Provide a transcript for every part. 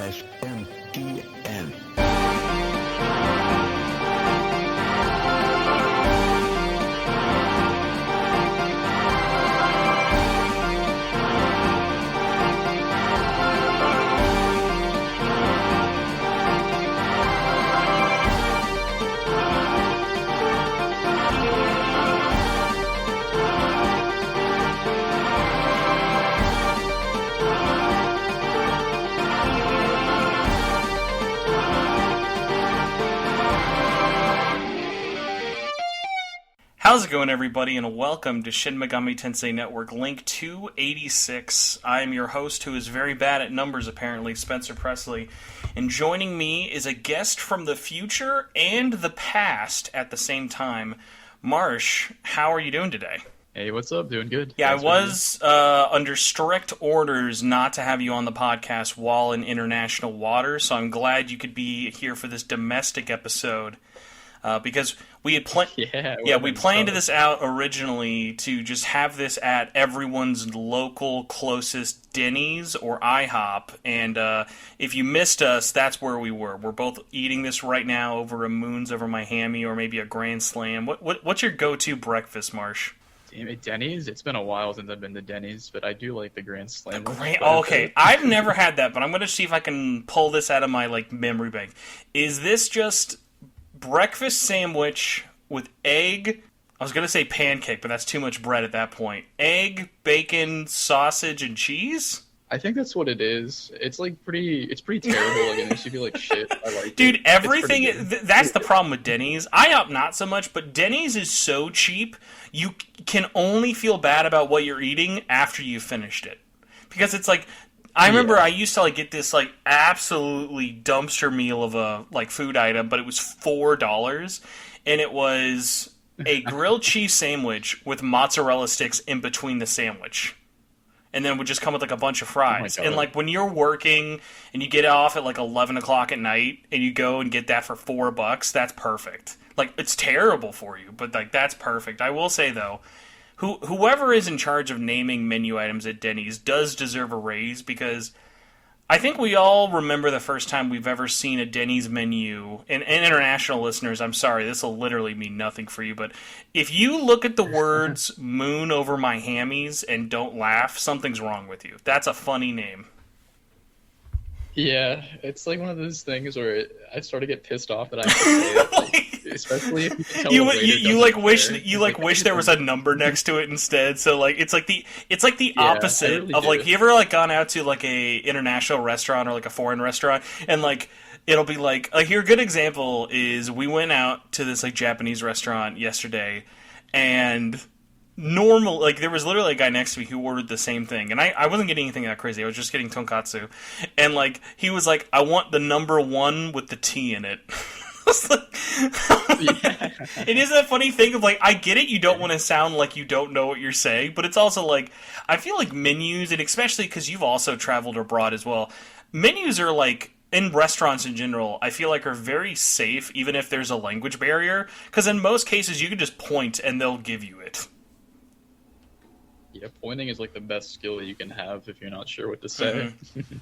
SMTN. How's it going, everybody, and welcome to Shin Megami Tensei Network, link 286. I am your host, who is very bad at numbers, apparently, Spencer Presley, and joining me is a guest from the future and the past at the same time. Marsh, how are you doing today? Hey, what's up? Doing good. Yeah, I was under strict orders not to have you on the podcast while in international waters, so I'm glad you could be here for this domestic episode. Because we had we planned this out originally to just have this at everyone's local closest Denny's or IHOP, and if you missed us, that's where we were. We're both eating this right now over a Moons Over My Hammy or maybe a Grand Slam. What's your go-to breakfast, Marsh? Damn it, Denny's? It's been a while since I've been to Denny's, but I do like the Grand Slam. Okay, I've never had that, but I'm going to see if I can pull this out of my memory bank. Is this just breakfast sandwich with egg? I was going to say pancake, but that's too much bread at that point. Egg, bacon, sausage, and cheese? I think that's what it is. It's pretty terrible. It makes you feel like shit. I like Dude, it. everything, that's the problem with Denny's. IHOP, not so much, but Denny's is so cheap, you can only feel bad about what you're eating after you've finished it. Because it's I remember I used to get this absolutely dumpster meal of a food item, but it was $4, and it was a grilled cheese sandwich with mozzarella sticks in between the sandwich, and then it would just come with a bunch of fries. And when you're working and you get off at 11 o'clock at night and you go and get that for $4, that's perfect. It's terrible for you, but that's perfect. I will say though, whoever is in charge of naming menu items at Denny's does deserve a raise, because I think we all remember the first time we've ever seen a Denny's menu, and international listeners, I'm sorry, this will literally mean nothing for you, but if you look at the words Moon Over My Hammies and don't laugh, something's wrong with you. That's a funny name. Yeah, it's one of those things where I sort of get pissed off that I have to say it, especially if you can tell you wish there was a number next to it instead. So it's the opposite really of do. you ever gone out to a international restaurant or a foreign restaurant, and it'll be here, a good example is we went out to this Japanese restaurant yesterday, and there was literally a guy next to me who ordered the same thing, and I wasn't getting anything that crazy. I was just getting tonkatsu, and he was I want the number 1 with the T in it. It is that funny thing of I get it, you don't want to sound like you don't know what you're saying, but it's also I feel menus, and especially because you've also traveled abroad as well, menus are in restaurants in general, I feel are very safe, even if there's a language barrier, because in most cases you can just point and they'll give you it. Yeah, pointing is the best skill you can have if you're not sure what to say. Mm-hmm.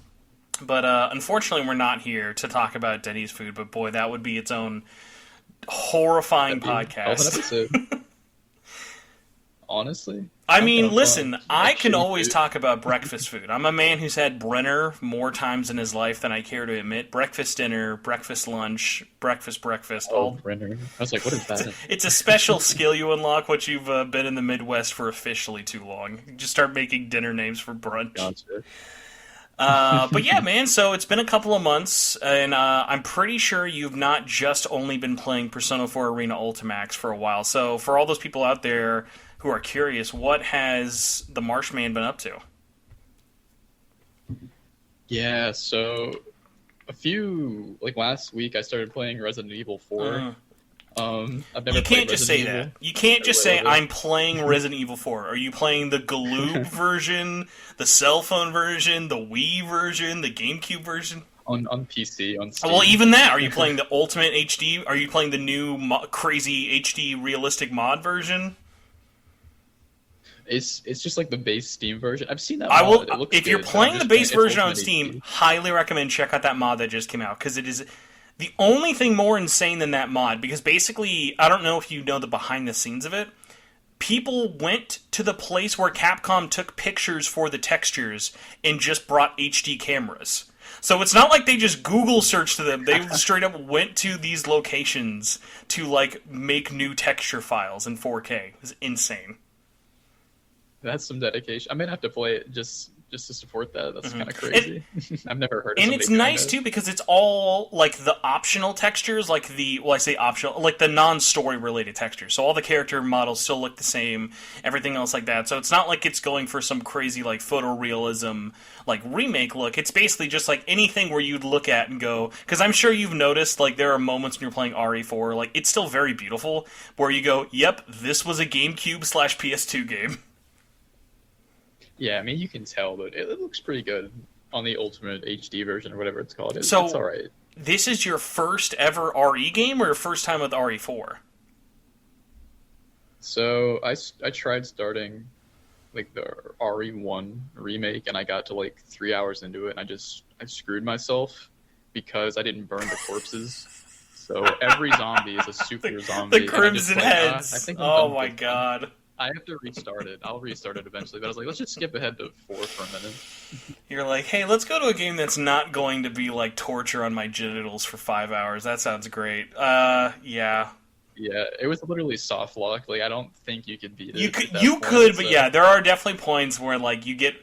But unfortunately, we're not here to talk about Denny's food. But boy, that would be its own horrifying podcast. Honestly, I mean, listen, I can always talk about breakfast food. I'm a man who's had Brenner more times in his life than I care to admit. Breakfast dinner, breakfast lunch, breakfast. Oh, Brenner. I was what is that? It's a special skill you unlock once you've been in the Midwest for officially too long. You just start making dinner names for brunch. Gotcha. But yeah, man, so it's been a couple of months, and I'm pretty sure you've not just only been playing Persona 4 Arena Ultimax for a while. So for all those people out there who are curious, what has the Marshman been up to? Yeah, so last week I started playing Resident Evil 4. I've never you can't just say Evil. that. You can't just say, I'm playing Resident Evil 4. Are you playing the Galoob version, the Cellphone version, the Wii version, the GameCube version? On PC, on Steam. Well, even that. Are you playing the Ultimate HD? Are you playing the new crazy HD realistic mod version? It's just like the base Steam version. I've seen that I will. mod. It looks If good, you're but I'm playing the just base playing version on Ultimate Steam, HD. highly recommend check out that mod that just came out because it is the only thing more insane than that mod. Because basically, I don't know if you know the behind the scenes of it. People went to the place where Capcom took pictures for the textures and just brought HD cameras. So it's not like they just Google searched them. They straight up went to these locations to like make new texture files in 4K. It's insane. That's some dedication. I might have to play it just to support that. That's kind of And, crazy. I've never heard of and somebody it's doing nice that. too because it's all like the optional textures, like I say optional, like the non-story related textures. So all the character models still look the same, everything else like that. So it's not like it's going for some crazy like photorealism like remake look. It's basically just like anything where you'd look at and go, because I'm sure you've noticed like there are moments when you're playing RE4, like it's still very beautiful, where you go, yep, this was a GameCube/PS2 game. Yeah, I mean you can tell, but it looks pretty good on the Ultimate HD version or whatever it's called. So it's all right. this is your first ever RE game or your first time with RE4? So I tried starting like the RE1 remake, and I got to like 3 hours into it, and I screwed myself because I didn't burn the corpses. So every zombie is a super zombie. The and I just Crimson like, Heads. I think I'm Oh done my with this. god. I have to restart it. I'll restart it eventually, but I was like, let's just skip ahead to 4 for a minute. You're like, hey, let's go to a game that's not going to be like torture on my genitals for 5 hours. That sounds great. Yeah. Yeah, it was literally soft lock. Like I don't think you could beat it. You at could, that you point, could, but so- yeah, there are definitely points where like you get.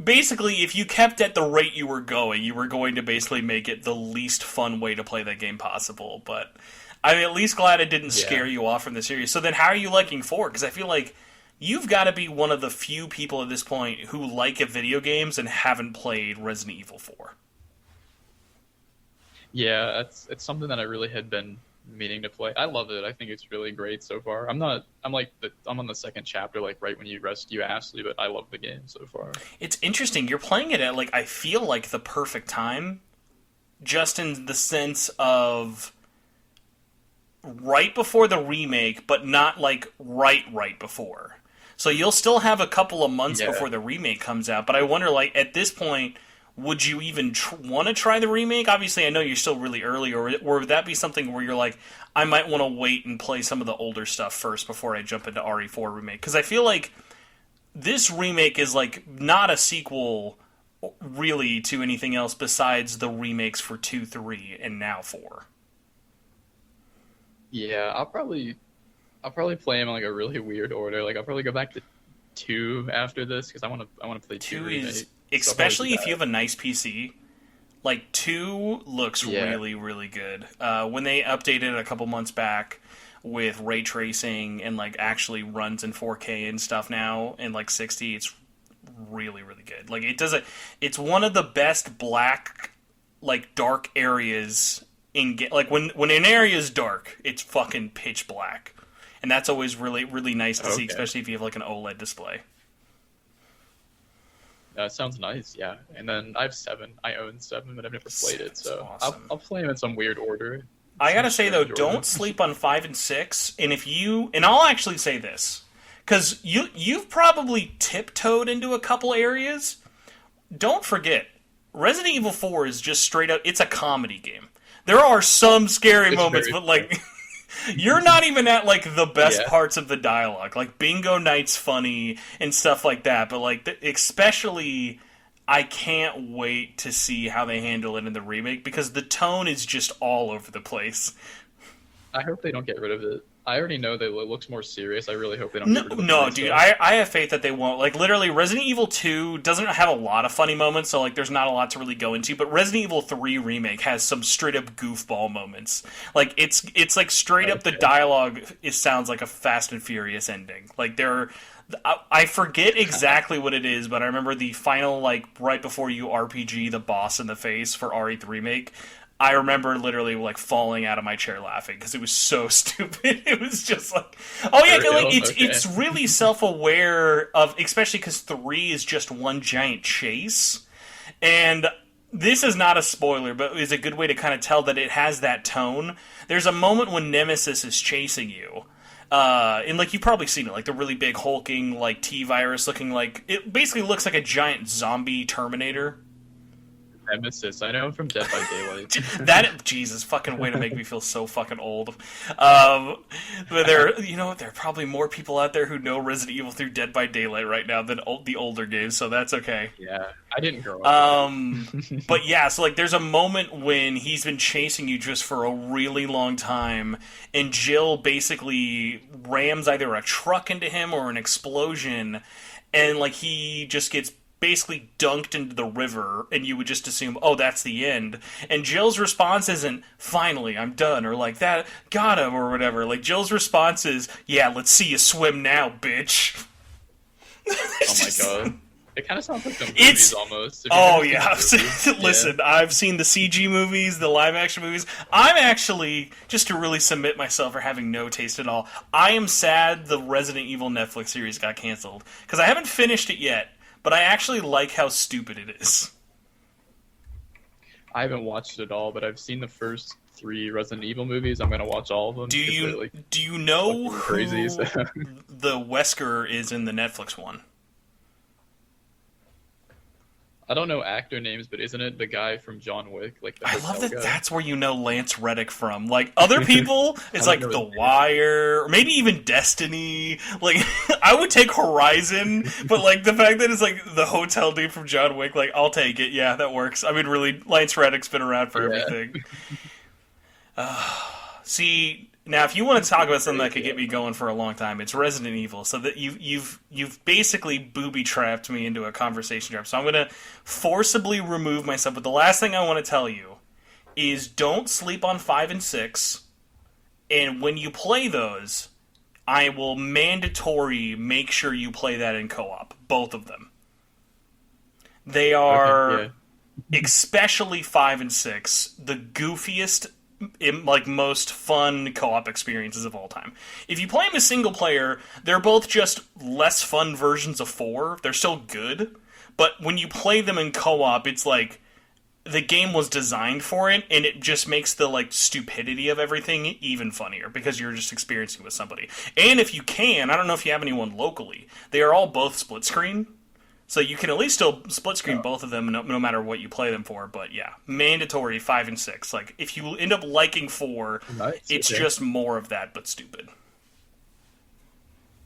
Basically, if you kept at the rate you were going to basically make it the least fun way to play that game possible. But I'm at least glad it didn't scare you off from the series. So then, how are you liking 4? Because I feel like you've got to be one of the few people at this point who like video games and haven't played Resident Evil 4. Yeah, it's something that I really had been meaning to play. I love it. I think it's really great so far. I'm on the second chapter, like right when you rescue Ashley, but I love the game so far. It's interesting. You're playing it at like I feel like the perfect time, just in the sense of right before the remake, but not like right before. So you'll still have a couple of months before the remake comes out. But I wonder, like at this point, would you even want to try the remake? Obviously, I know you're still really early, or would that be something where you're like, I might want to wait and play some of the older stuff first before I jump into RE4 remake? Because I feel like this remake is like not a sequel really to anything else besides the remakes for 2, 3, and now 4. Yeah, I'll probably play them in like a really weird order. Like I'll probably go back to 2 after this because I want to play 2 2 remake. is, So especially I'll if you have a nice PC, like 2 looks really, really good. When they updated it a couple months back with ray tracing and like actually runs in 4K and stuff now in like 60, it's really, really good. Like it's one of the best black, like dark areas like when an area is dark, it's fucking pitch black. And that's always really, really nice to see, especially if you have like an OLED display. That sounds nice, yeah. And then I have 7. I own 7, but I've never played it, so awesome. I'll play them in some weird order. I gotta say though, don't sleep on 5 and 6. And I'll actually say this, because you've probably tiptoed into a couple areas. Don't forget, Resident Evil 4 is just straight up. It's a comedy game. There are some scary moments, but like. You're not even at, like, the best parts of the dialogue. Like, Bingo Night's funny and stuff like that. But, like, especially, I can't wait to see how they handle it in the remake. Because the tone is just all over the place. I hope they don't get rid of it. I already know that it looks more serious. I really hope they don't get rid of it. No, dude, I have faith that they won't. Like, literally, Resident Evil 2 doesn't have a lot of funny moments, so, like, there's not a lot to really go into, but Resident Evil 3 Remake has some straight-up goofball moments. Like, it's like, straight-up the dialogue, it sounds like a Fast and Furious ending. Like, I forget exactly what it is, but I remember the final, like, right before you RPG the boss in the face for RE3 Remake, I remember literally like falling out of my chair laughing because it was so stupid. It was just like, oh yeah, like it's really self-aware of, especially because 3 is just one giant chase, and this is not a spoiler, but is a good way to kind of tell that it has that tone. There's a moment when Nemesis is chasing you And like you've probably seen it, like the really big hulking like T-virus looking like it basically looks like a giant zombie Terminator. Nemesis. I know him from Dead by Daylight. That Jesus fucking way to make me feel so fucking old. But there are probably more people out there who know Resident Evil through Dead by Daylight right now than the older games, so that's okay. Yeah, I didn't grow up. But yeah, so like there's a moment when he's been chasing you just for a really long time, and Jill basically rams either a truck into him or an explosion, and like he just gets basically dunked into the river, and you would just assume, oh, that's the end. And Jill's response isn't, finally, I'm done, or like, that, got him, or whatever. Like, Jill's response is, yeah, let's see you swim now, bitch. Oh my god. It kind of sounds like the movies almost. Oh yeah, listen, yeah. I've seen the CG movies, the live action movies. I'm actually, just to really submit myself for having no taste at all, I am sad the Resident Evil Netflix series got canceled, because I haven't finished it yet. But I actually like how stupid it is. I haven't watched it all, but I've seen the first 3 Resident Evil movies. I'm gonna watch all of them. Do you know who crazy, so. the Wesker is in the Netflix one? I don't know actor names, but isn't it the guy from John Wick? Like the I love that guy? That's where you know Lance Reddick from. Like, other people, it's like The Wire, or maybe even Destiny. Like, I would take Horizon, but like the fact that it's like the hotel dude from John Wick, like, I'll take it. Yeah, that works. I mean, really, Lance Reddick's been around for everything. See... Now, if you want to talk about something that could get me going for a long time, it's Resident Evil. So that you've basically booby-trapped me into a conversation trap. So I'm going to forcibly remove myself. But the last thing I want to tell you is don't sleep on 5 and 6. And when you play those, I will mandatory make sure you play that in co-op. Both of them. They are, especially 5 and 6, the goofiest... like most fun co-op experiences of all time. If you play them as single player, they're both just less fun versions of 4. They're still good, but when you play them in co-op, it's like the game was designed for it, and it just makes the like stupidity of everything even funnier because you're just experiencing with somebody. And if you can, I don't know if you have anyone locally, they are all both split screen. So you can at least still split screen both of them no matter what you play them for. But yeah, mandatory 5 and 6. Like, if you end up liking 4, it's just more of that, but stupid.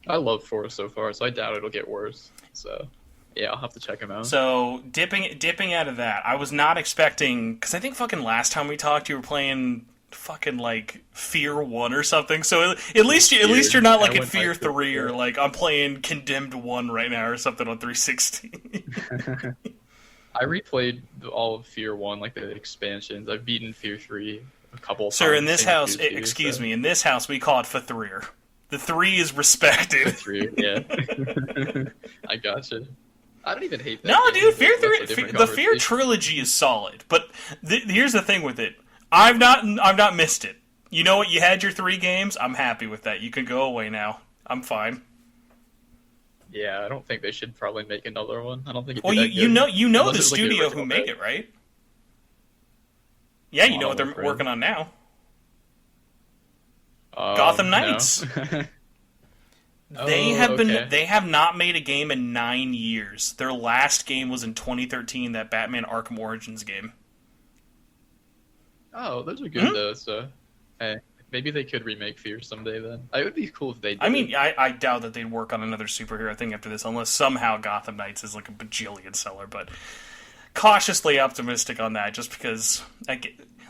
I love 4 so far, so I doubt it'll get worse. So, yeah, I'll have to check them out. So, dipping out of that, I was not expecting... Because I think fucking last time we talked, you were playing... fucking like Fear 1 or something, so at least you're not like in Fear 3 or like I'm playing Condemned 1 right now or something on 360. I replayed all of Fear 1, like the expansions. I've beaten Fear 3 a couple times. Sir, in this house, in this house we call it Fathrir. The 3 is respected. 3, yeah. I gotcha. I don't even hate that. No, game. dude, Fear 3, the Fear trilogy is solid, but here's the thing with it. I've not missed it. You know what? You had your 3 games. I'm happy with that. You can go away now. I'm fine. Yeah, I don't think they should probably make another one. I don't think. Well, you know the studio who made it, right? Yeah, you know what they're working on now. Gotham Knights. No. They have not made a game in 9 years. Their last game was in 2013. That Batman Arkham Origins game. Oh, those are good though. So, hey, maybe they could remake Fear someday. Then it would be cool if they did. I mean, I doubt that they'd work on another superhero thing after this, unless somehow Gotham Knights is like a bajillion seller. But cautiously optimistic on that, just because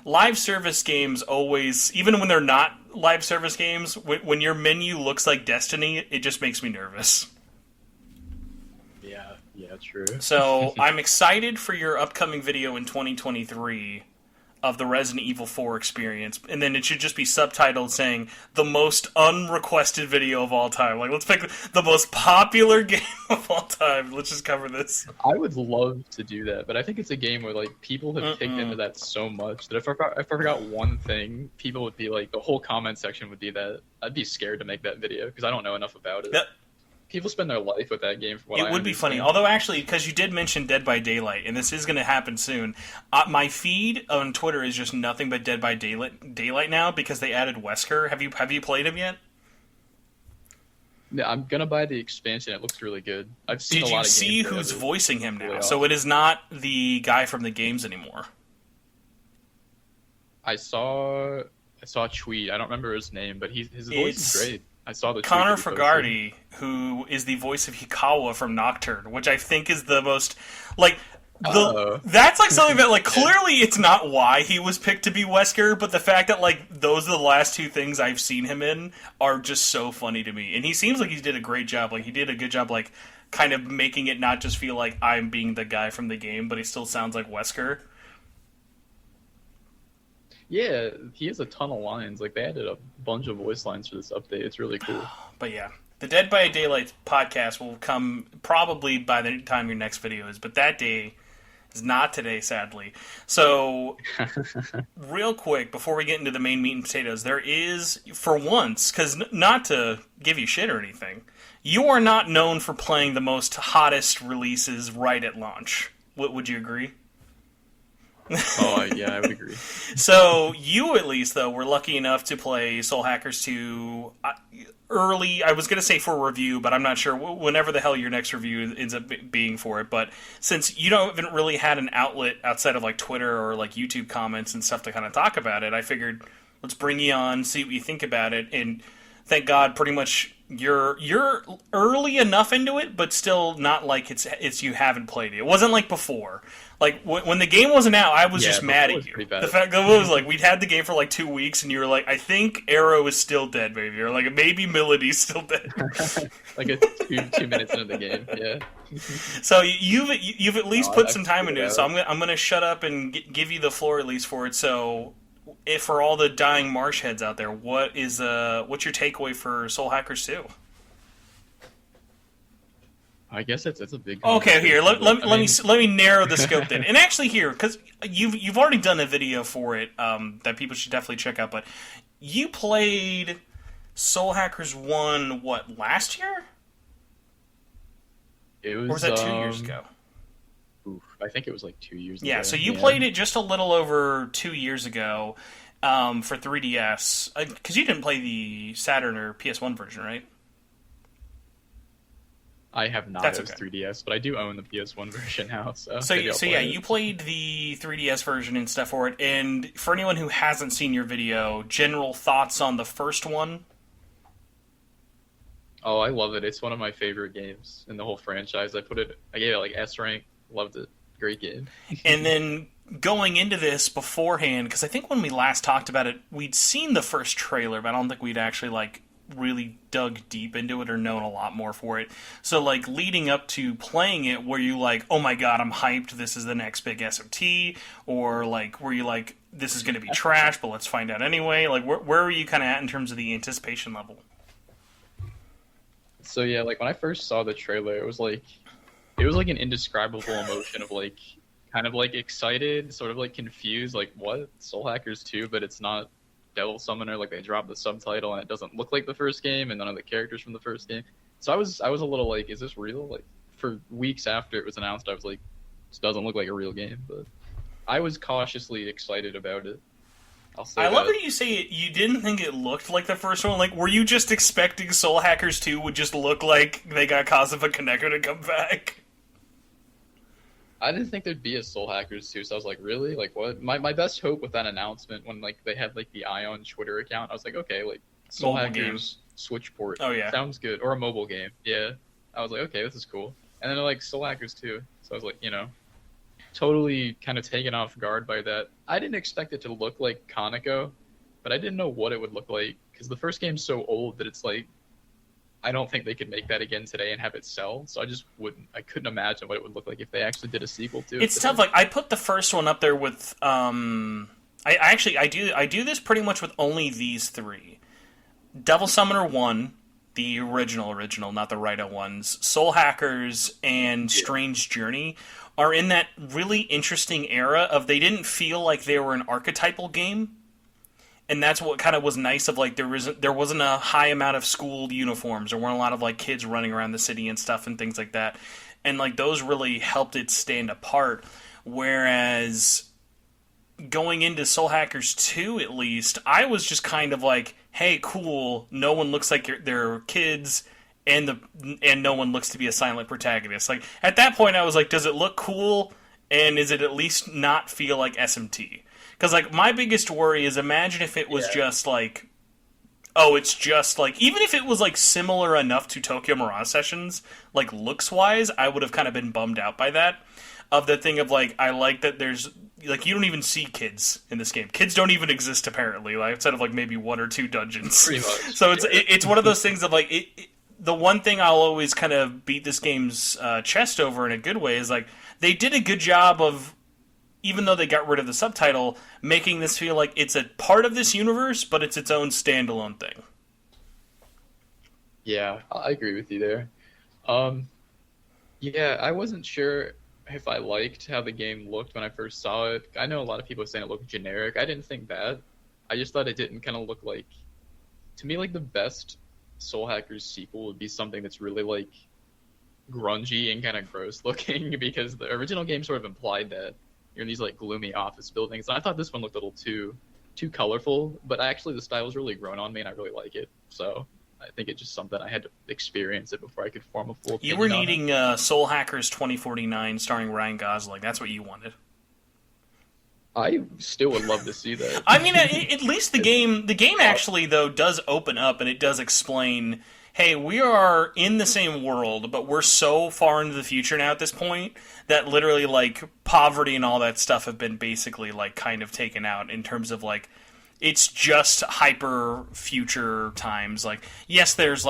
live service games always, even when they're not live service games, when your menu looks like Destiny, it just makes me nervous. Yeah, true. So I'm excited for your upcoming video in 2023. Of the Resident Evil 4 experience, and then it should just be subtitled saying the most unrequested video of all time. Like, let's pick the most popular game of all time. Let's just cover this. I would love to do that, but I think it's a game where like people have kicked into that so much that if I forgot one thing, people would be like, the whole comment section would be that. I'd be scared to make that video because I don't know enough about it. People spend their life with that game. It would be funny. Although, actually, because you did mention Dead by Daylight, and this is going to happen soon, my feed on Twitter is just nothing but Dead by Daylight now because they added Wesker. Have you played him yet? Yeah, I'm gonna buy the expansion. It looks really good. I've seen Did a you lot of see gameplay who's of it. voicing him Really now? awesome. So it is not the guy from the games anymore. I saw a tweet. I don't remember his name, but his voice is It's great. I saw the tweet Connor that he posted. Fogarty, who is the voice of Hikawa from Nocturne, which I think is the most like Oh, that's like something that like yeah. clearly it's not why he was picked to be Wesker, but the fact that like those are the last two things I've seen him in are just so funny to me. And he seems like he did a great job. Like he did a good job like kind of making it not just feel like I'm being the guy from the game, but he still sounds like Wesker. Yeah, he has a ton of lines. Like they added a bunch of voice lines for this update. It's really cool. But yeah, the Dead by Daylight podcast will come probably by the time your next video is, but that day is not today, sadly. So, real quick, before we get into the main meat and potatoes, there is, for once, because not to give you shit or anything, you are not known for playing the most hottest releases right at launch. Would you agree? Oh, yeah, I would agree. So you, at least, though, were lucky enough to play Soul Hackers 2 early. I was going to say for review, but I'm not sure whenever the hell your next review ends up being for it. But since you haven't really had an outlet outside of like Twitter or like YouTube comments and stuff to kind of talk about it, I figured let's bring you on, see what you think about it, and thank God, pretty much you're early enough into it, but still not like it's you haven't played it. It wasn't like before. Like when the game wasn't out, I was Yeah, just before mad it at was you. pretty bad. The fact that it was like we'd had the game for like 2 weeks, and you were like, "I think Arrow is still dead, baby," or like maybe Melody's still dead. Like a two minutes into the game. Yeah. So you've at least No, put I some time figured into it it. So out. I'm gonna shut up and give you the floor at least for it. So, if for all the dying Marsh heads out there, what's your takeaway for Soul Hackers 2? I guess it's a big. Okay, here conversation, let me narrow the scope then. And actually, here because you've already done a video for it that people should definitely check out. But you played Soul Hackers 1 what last year, It was. or was that 2 years ago? Oof, I think it was like 2 years ago. Yeah, so you played it just a little over 2 years ago for 3DS because you didn't play the Saturn or PS1 version, right? I have not That's as okay. 3DS, but I do own the PS1 version now. So So, maybe I'll so play yeah, it. you played the 3DS version and stuff for it. And for anyone who hasn't seen your video, general thoughts on the first one? Oh, I love it. It's one of my favorite games in the whole franchise. I gave it like S rank. Loved it. Great game. And then going into this beforehand, because I think when we last talked about it, we'd seen the first trailer, but I don't think we'd actually like really dug deep into it or known a lot more for it. So like leading up to playing it, were you like, oh my god, I'm hyped, this is the next big SMT? Or like, were you like, this is going to be trash, but let's find out anyway? Like, where were you kind of at in terms of the anticipation level? So yeah, like when I first saw the trailer, it was like an indescribable emotion of like kind of like excited, sort of like confused, like what? Soul Hackers 2, but it's not Devil Summoner. Like they dropped the subtitle and it doesn't look like the first game and none of the characters from the first game. So I was a little like, is this real? Like for weeks after it was announced, I was like, this doesn't look like a real game, but I was cautiously excited about it. I'll say I love that. that you say it, you didn't think it looked like the first one. Like, were you just expecting Soul Hackers 2 would just look like they got Kazuha Kaneko to come back? I didn't think there'd be a Soul Hackers 2, so I was like, really? Like, what? My best hope with that announcement, when like they had like the Ion Twitter account, I was like, okay, like Soul Mobile Hackers games. Switch port. Oh, yeah. Sounds good. Or a mobile game. Yeah. I was like, okay, this is cool. And then they're like Soul Hackers 2. So I was like, totally kind of taken off guard by that. I didn't expect it to look like Kaneko, but I didn't know what it would look like, because the first game's so old that it's like, I don't think they could make that again today and have it sell. So I couldn't imagine what it would look like if they actually did a sequel to it. It's tough. Like, I put the first one up there with, I do this pretty much with only these three. Devil Summoner 1, the original, not the Raida ones, Soul Hackers, and Strange Journey are in that really interesting era of they didn't feel like they were an archetypal game. And that's what kind of was nice of like there wasn't a high amount of school uniforms. There weren't a lot of like kids running around the city and stuff and things like that. And like those really helped it stand apart. Whereas going into Soul Hackers 2 at least, I was just kind of like, hey, cool, no one looks like they're kids, and no one looks to be a silent protagonist. Like at that point, I was like, does it look cool? And is it at least not feel like SMT? Because like my biggest worry is, imagine if it was just like, oh, it's just like, even if it was like similar enough to Tokyo Mirage Sessions, like looks wise, I would have kind of been bummed out by that. Of the thing of like, I like that there's like, you don't even see kids in this game. Kids don't even exist apparently. Like outside of like maybe one or two dungeons. Pretty much. So it's one of those things of like the one thing I'll always kind of beat this game's chest over in a good way is like, they did a good job of, even though they got rid of the subtitle, making this feel like it's a part of this universe, but it's its own standalone thing. Yeah, I agree with you there. Yeah, I wasn't sure if I liked how the game looked when I first saw it. I know a lot of people are saying it looked generic. I didn't think that. I just thought it didn't kind of look like... To me, like, the best Soul Hackers sequel would be something that's really, like, grungy and kind of gross looking, because the original game sort of implied that you're in these, like, gloomy office buildings. And I thought this one looked a little too colorful, but actually the style's really grown on me, and I really like it. So... I think it's just something I had to experience it before I could form a full opinion. You were needing Soul Hackers 2049 starring Ryan Gosling. That's what you wanted. I still would love to see that. I mean, at least the game actually, though, does open up and it does explain, hey, we are in the same world, but we're so far into the future now at this point that literally, like, poverty and all that stuff have been basically, like, kind of taken out in terms of, like, it's just hyper future times. Like, yes, there's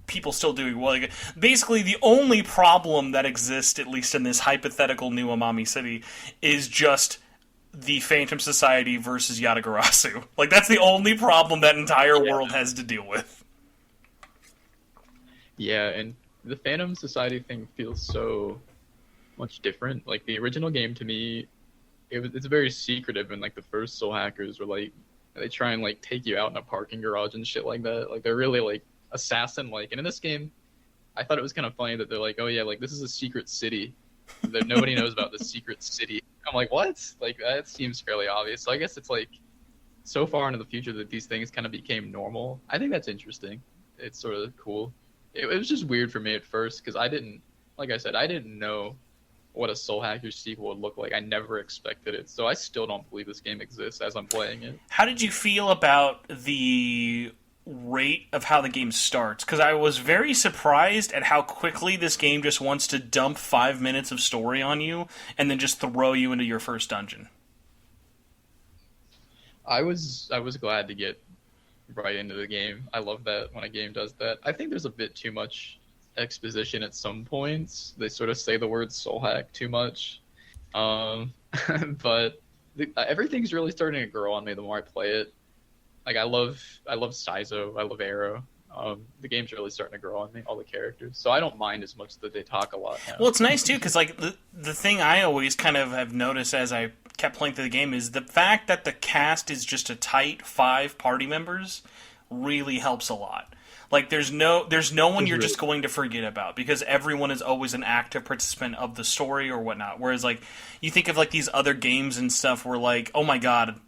people still doing well. Like, basically, the only problem that exists, at least in this hypothetical new Amami City, is just the Phantom Society versus Yatagarasu. Like, that's the only problem that entire world has to deal with. Yeah, and the Phantom Society thing feels so much different. Like, the original game, to me, it's very secretive, and like the first Soul Hackers were like, they try and like take you out in a parking garage and shit like that. Like they're really like assassin like. And in this game, I thought it was kind of funny that they're like, oh yeah, like this is a secret city that nobody knows about, the secret city. I'm like, what? Like that seems fairly obvious. So I guess it's like so far into the future that these things kind of became normal. I think that's interesting. It's sort of cool. It was just weird for me at first because I didn't know what a Soul Hackers sequel would look like. I never expected it. So I still don't believe this game exists as I'm playing it. How did you feel about the rate of how the game starts? Because I was very surprised at how quickly this game just wants to dump 5 minutes of story on you and then just throw you into your first dungeon. I was glad to get right into the game. I love that when a game does that. I think there's a bit too much exposition at some points. They sort of say the word soul hack too much, but everything's really starting to grow on me the more I play it. Like I love Saizo, I love Arrow. The game's really starting to grow on me, all the characters, so I don't mind as much that they talk a lot now. Well, it's nice too, because like the thing I always kind of have noticed as I kept playing through the game is the fact that the cast is just a tight 5 party members really helps a lot. Like, there's no one you're just going to forget about, because everyone is always an active participant of the story or whatnot. Whereas, like, you think of, like, these other games and stuff where, like, oh my god,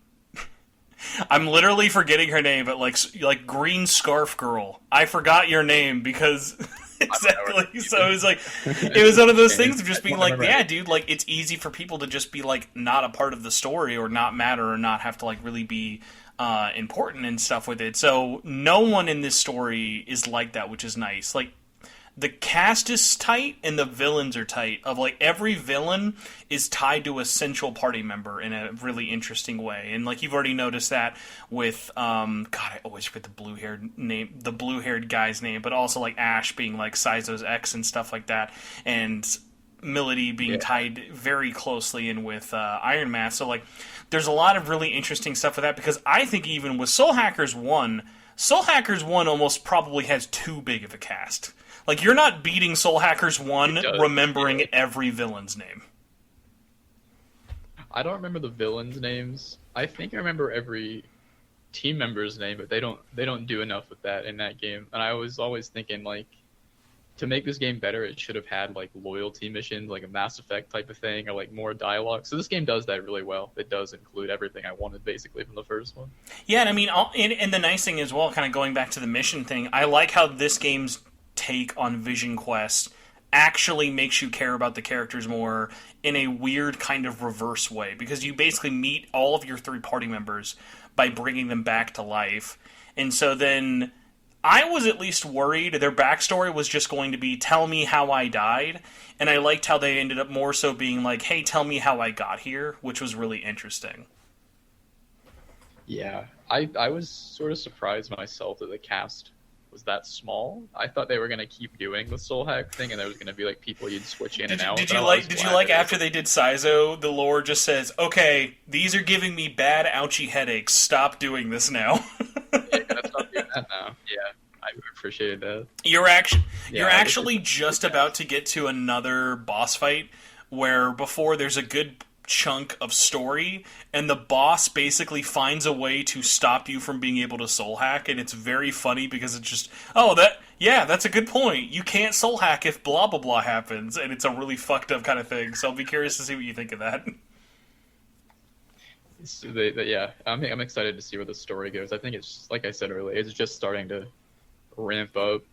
I'm literally forgetting her name, but, like Green Scarf Girl. I forgot your name because... Exactly. So it was like, it was one of those things of just being like, yeah, dude, like, it's easy for people to just be, like, not a part of the story or not matter or not have to, like, really be... important and stuff with it. So no one in this story is like that, which is nice. Like, the cast is tight and the villains are tight. Of like, every villain is tied to a central party member in a really interesting way. And like, you've already noticed that with God, I always forget the blue-haired guy's name, but also like Ash being like Saizo's ex and stuff like that, and Melody being tied very closely in with Iron Man. So like, there's a lot of really interesting stuff with that, because I think even with Soul Hackers 1 almost probably has too big of a cast. Like, you're not beating Soul Hackers 1 remembering every villain's name. I don't remember the villains' names. I think I remember every team member's name, but they don't do enough with that in that game. And I was always thinking, like, to make this game better, it should have had like loyalty missions, like a Mass Effect type of thing, or like more dialogue. So this game does that really well. It does include everything I wanted basically from the first one. Yeah, and I mean, and the nice thing as well, kind of going back to the mission thing, I like how this game's take on Vision Quest actually makes you care about the characters more in a weird kind of reverse way, because you basically meet all of your three party members by bringing them back to life. And so then I was at least worried their backstory was just going to be, tell me how I died, and I liked how they ended up more so being like, hey, tell me how I got here, which was really interesting. Yeah, I was sort of surprised myself that the cast was that small. I thought they were going to keep doing the soul hack thing, and there was going to be like people you'd switch in and out. Did you like after they did Saizo, the lore just says, okay, these are giving me bad ouchy headaches, stop doing this now. Yeah, gonna stop doing that now. Yeah, I appreciated that. You're actually just about to get to another boss fight where before there's a good chunk of story, and the boss basically finds a way to stop you from being able to soul hack, and it's very funny because it's just, that's a good point. You can't soul hack if blah blah blah happens, and it's a really fucked up kind of thing. So I'll be curious to see what you think of that. So I'm excited to see where the story goes. I think it's, like I said earlier, it's just starting to ramp up.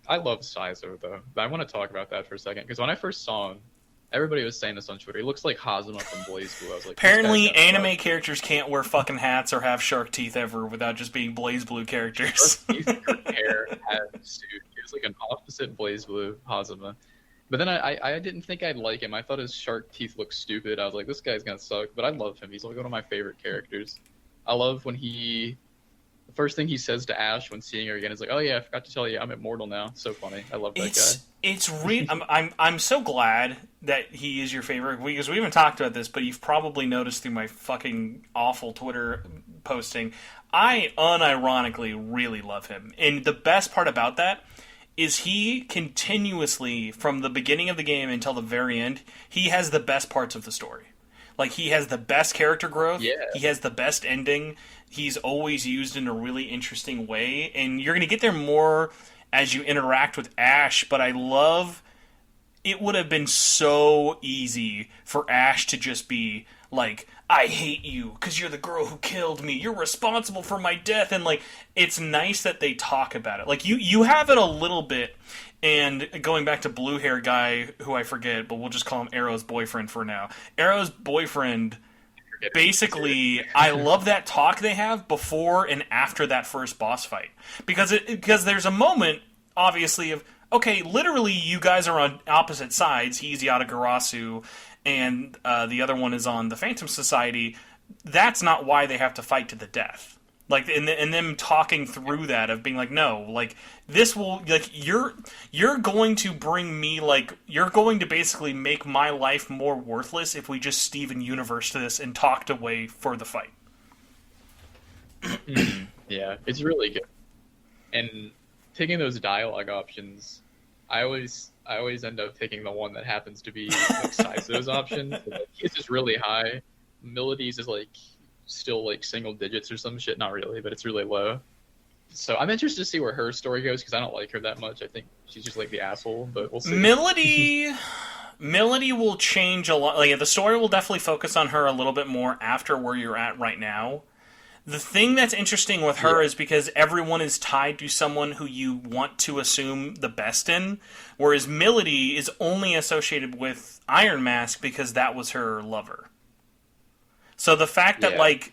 I love Saizo, though. But I want to talk about that for a second, because when I first saw him, everybody was saying this on Twitter. He looks like Hazama from BlazBlue. I was like, apparently, anime characters can't wear fucking hats or have shark teeth ever without just being BlazBlue characters. Shark teeth, good hair, hat, suit. He was like an opposite BlazBlue Hazama. But then I didn't think I'd like him. I thought his shark teeth looked stupid. I was like, this guy's gonna suck. But I love him. He's like one of my favorite characters. I love when the first thing he says to Ash when seeing her again is like, "Oh yeah, I forgot to tell you, I'm immortal now." So funny. I love that guy. It's I'm so glad that he is your favorite, because we haven't talked about this, but you've probably noticed through my fucking awful Twitter posting, I unironically really love him. And the best part about that is he continuously, from the beginning of the game until the very end, he has the best parts of the story. Like, he has the best character growth, he has the best ending, he's always used in a really interesting way, and you're going to get there more as you interact with Ash, but I love... It would have been so easy for Ash to just be like, I hate you because you're the girl who killed me. You're responsible for my death. And like, it's nice that they talk about it. Like, you have it a little bit. And going back to blue hair guy, who I forget, but we'll just call him Arrow's boyfriend for now. Arrow's boyfriend, basically, I love that talk they have before and after that first boss fight. Because there's a moment, obviously, of, okay, literally you guys are on opposite sides. He's Yatagarasu, and the other one is on the Phantom Society. That's not why they have to fight to the death. Like, and them talking through that of being like, no, like, this will, like, you're going to bring me, like, you're going to basically make my life more worthless if we just Steven Universe to this and talked away for the fight. Yeah, it's really good. And taking those dialogue options, I always end up picking the one that happens to be like Saizo's option. So, like, his is really high. Melody's is like still like single digits or some shit. Not really, but it's really low. So I'm interested to see where her story goes, because I don't like her that much. I think she's just like the asshole, but we'll see. Melody will change a lot. Like, the story will definitely focus on her a little bit more after where you're at right now. The thing that's interesting with her is because everyone is tied to someone who you want to assume the best in, whereas Melody is only associated with Iron Mask because that was her lover. So the fact that, like,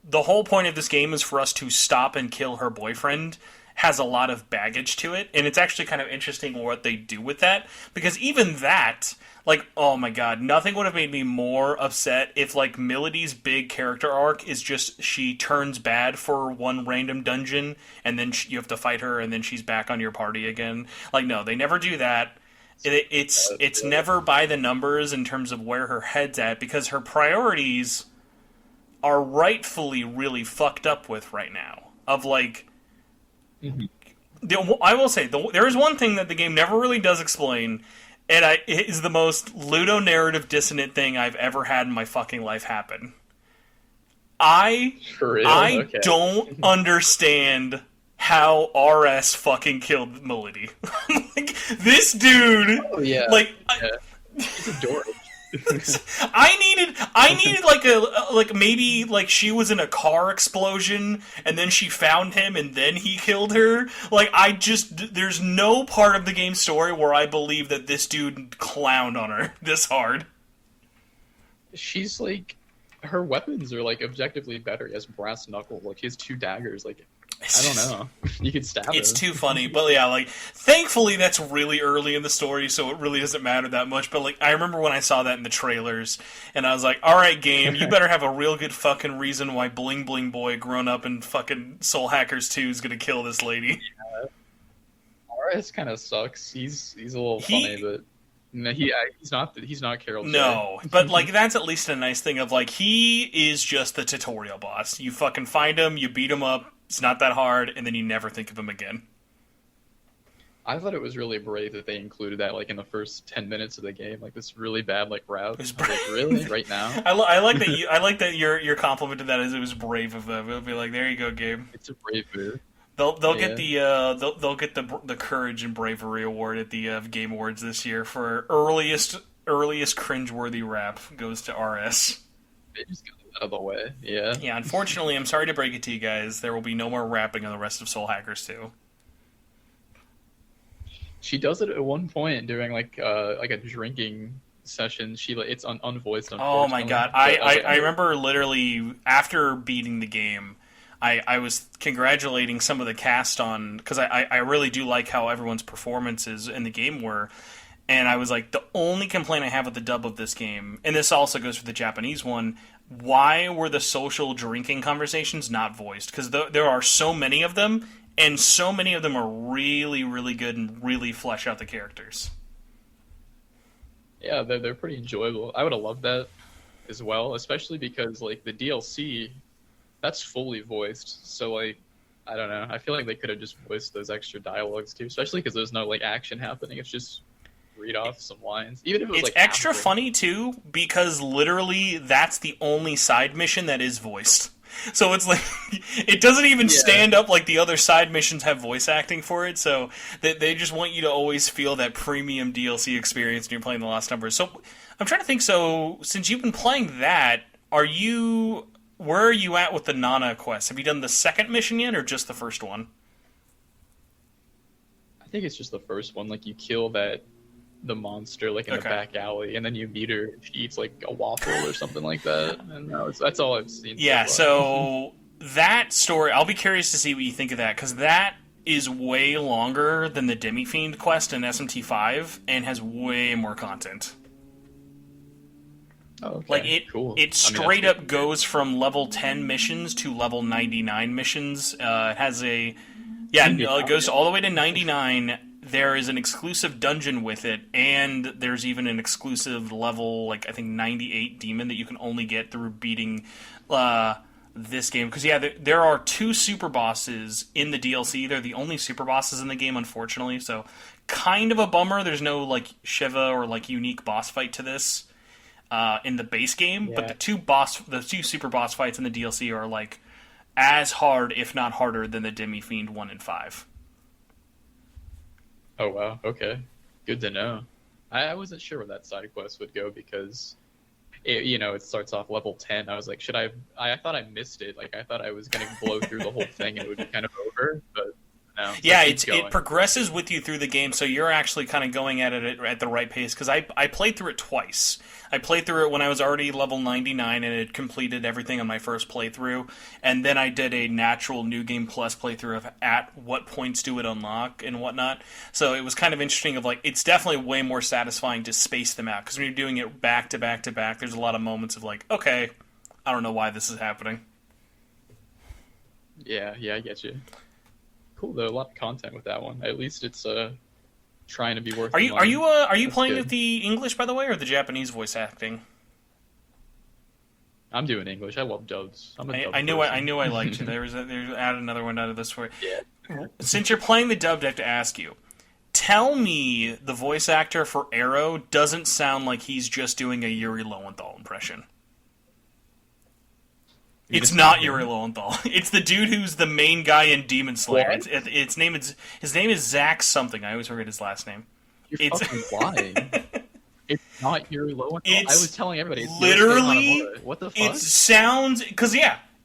the whole point of this game is for us to stop and kill her boyfriend has a lot of baggage to it, and it's actually kind of interesting what they do with that, because even that, like, oh my god, nothing would have made me more upset if, like, Melody's big character arc is just she turns bad for one random dungeon, and then you have to fight her, and then she's back on your party again. Like, no, they never do that. It's never by the numbers in terms of where her head's at, because her priorities are rightfully really fucked up with right now. Of, like... I will say, there is one thing that the game never really does explain, and it is the most ludonarrative dissonant thing I've ever had in my fucking life happen. I don't understand how RS fucking killed Melody. Like, this dude, Oh yeah. like, Yeah. He's a dork. I needed like maybe like she was in a car explosion and then she found him and then he killed her. Like, there's no part of the game story where I believe that this dude clowned on her this hard. She's like, her weapons are like objectively better. He has brass knuckle. Like, he has 2 daggers. Like, I don't know. You could stab him. It's too funny, but yeah, like, thankfully that's really early in the story, so it really doesn't matter that much, but like, I remember when I saw that in the trailers, and I was like, alright game, you better have a real good fucking reason why Bling Bling Boy grown up in fucking Soul Hackers 2 is gonna kill this lady. RS kind of sucks. He's a little funny, but no, he's not Carol J. No, but like, that's at least a nice thing of like, he is just the tutorial boss. You fucking find him, you beat him up, it's not that hard, and then you never think of him again. I thought it was really brave that they included that like in the first 10 minutes of the game, like this really bad like route. It was I was like, really? Right now? I like that I like that your compliment to that is it was brave of them. It'll be like, there you go, Gabe. It's a brave move. They'll get they'll get the courage and bravery award at the Game Awards this year for earliest cringeworthy rap goes to RS. They just got it out of the way. Yeah. Yeah, unfortunately, I'm sorry to break it to you guys. There will be no more rapping on the rest of Soul Hackers 2. She does it at one point during like a drinking session. It's unvoiced. Oh my god! I remember literally after beating the game, I was congratulating some of the cast on, because I really do like how everyone's performances in the game were, and I was like, the only complaint I have with the dub of this game, and this also goes for the Japanese one, why were the social drinking conversations not voiced? Because there are so many of them, and so many of them are really, really good and really flesh out the characters. Yeah, they're pretty enjoyable. I would have loved that as well, especially because like the DLC, that's fully voiced. So like, I don't know. I feel like they could have just voiced those extra dialogues too, especially because there's no like action happening. It's just read off some lines. Even if it was It's like extra funny too, because literally that's the only side mission that is voiced. So it's like, it doesn't even stand up like the other side missions have voice acting for it, so they just want you to always feel that premium DLC experience when you're playing the Lost Numbers. So I'm trying to think, so since you've been playing that, where are you at with the Nana quest? Have you done the second mission yet, or just the first one? I think it's just the first one. Like, you kill the monster like in the back alley, and then you meet her. She eats like a waffle or something like that, and that's all I've seen. Yeah, so that story, I'll be curious to see what you think of that, because that is way longer than the Demi-Fiend quest in SMT 5 and has way more content. Oh, okay. Like, cool. It straight up goes from level 10 missions to level 99 missions. It has it goes all the way to 99. There is an exclusive dungeon with it, and there's even an exclusive level, like, I think 98 demon that you can only get through beating this game. Because, there are 2 super bosses in the DLC. They're the only super bosses in the game, unfortunately, so kind of a bummer. There's no, like, Shiva or, like, unique boss fight to this in the base game, but the two super boss fights in the DLC are, like, as hard, if not harder, than the Demi-Fiend 1 and 5. Oh wow, okay, good to know. I wasn't sure where that side quest would go because it starts off level 10. I was like, I thought I missed it. Like, I thought I was gonna blow through the whole thing and it would be kind of over, but no. Yeah, it progresses with you through the game, so you're actually kind of going at it at the right pace, because I played through it twice. I played through it when I was already level 99 and had completed everything on my first playthrough, and then I did a natural New Game Plus playthrough of at what points do it unlock and whatnot. So it was kind of interesting of, like, it's definitely way more satisfying to space them out, because when you're doing it back to back to back, there's a lot of moments of, like, okay, I don't know why this is happening. Yeah, I get you. Cool though, a lot of content with that one. At least it's trying to be worth. Are you playing with the English, by the way, or the Japanese voice acting? I'm doing English. I love dubs. I knew I liked you. There's add another one out of this for you. Yeah. Since you're playing the dubbed, I have to ask you. Tell me the voice actor for Arrow doesn't sound like he's just doing a Yuri Lowenthal impression. It's not Yuri Lowenthal. It's the dude who's the main guy in Demon Slayer. His name is Zach something. I always forget his last name. You're fucking lying. It's not Yuri Lowenthal. I was telling everybody. It's literally, what the fuck? It sounds... Because,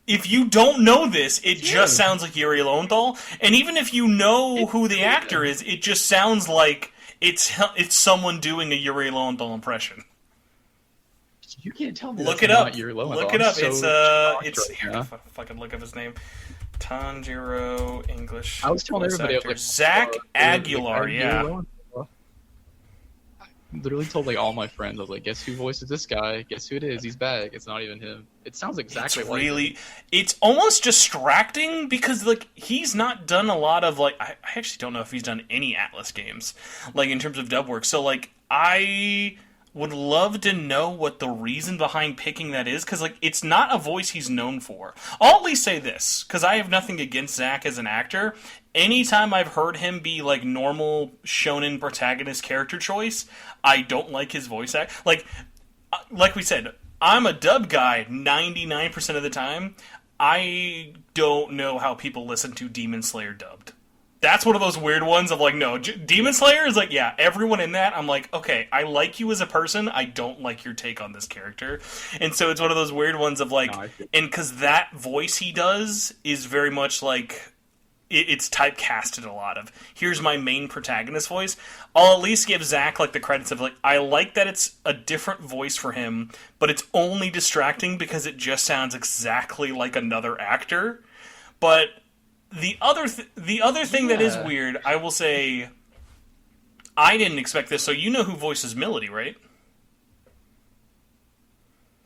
if you don't know this, it just sounds like Yuri Lowenthal. And even if you know who the actor is, it just sounds like it's someone doing a Yuri Lowenthal impression. You can't tell me. Look it up. Yuri Lowenthal. Look it up. It's here. If I can look up his name. Tanjiro English. I was telling everybody. Like, Zach Aguilar. Yeah. I literally told all my friends. I was like, "Guess who voices this guy? Guess who it is? He's back. It's not even him. It sounds exactly like him." It's almost distracting because he's not done a lot of I actually don't know if he's done any Atlus games in terms of dub work. So I would love to know what the reason behind picking that is, because it's not a voice he's known for. I'll at least say this, because I have nothing against Zach as an actor. Anytime I've heard him be normal shonen protagonist character choice, I don't like his voice act. Like we said, I'm a dub guy 99% of the time. I don't know how people listen to Demon Slayer dubbed. That's one of those weird ones of no, Demon Slayer is everyone in that, I'm okay, I like you as a person, I don't like your take on this character. And so it's one of those weird ones of and because that voice he does is very much it's typecasted a lot of, here's my main protagonist voice. I'll at least give Zach the credits of I like that it's a different voice for him, but it's only distracting because it just sounds exactly like another actor. But the other thing that is weird, I will say, I didn't expect this. So you know who voices Melody, right?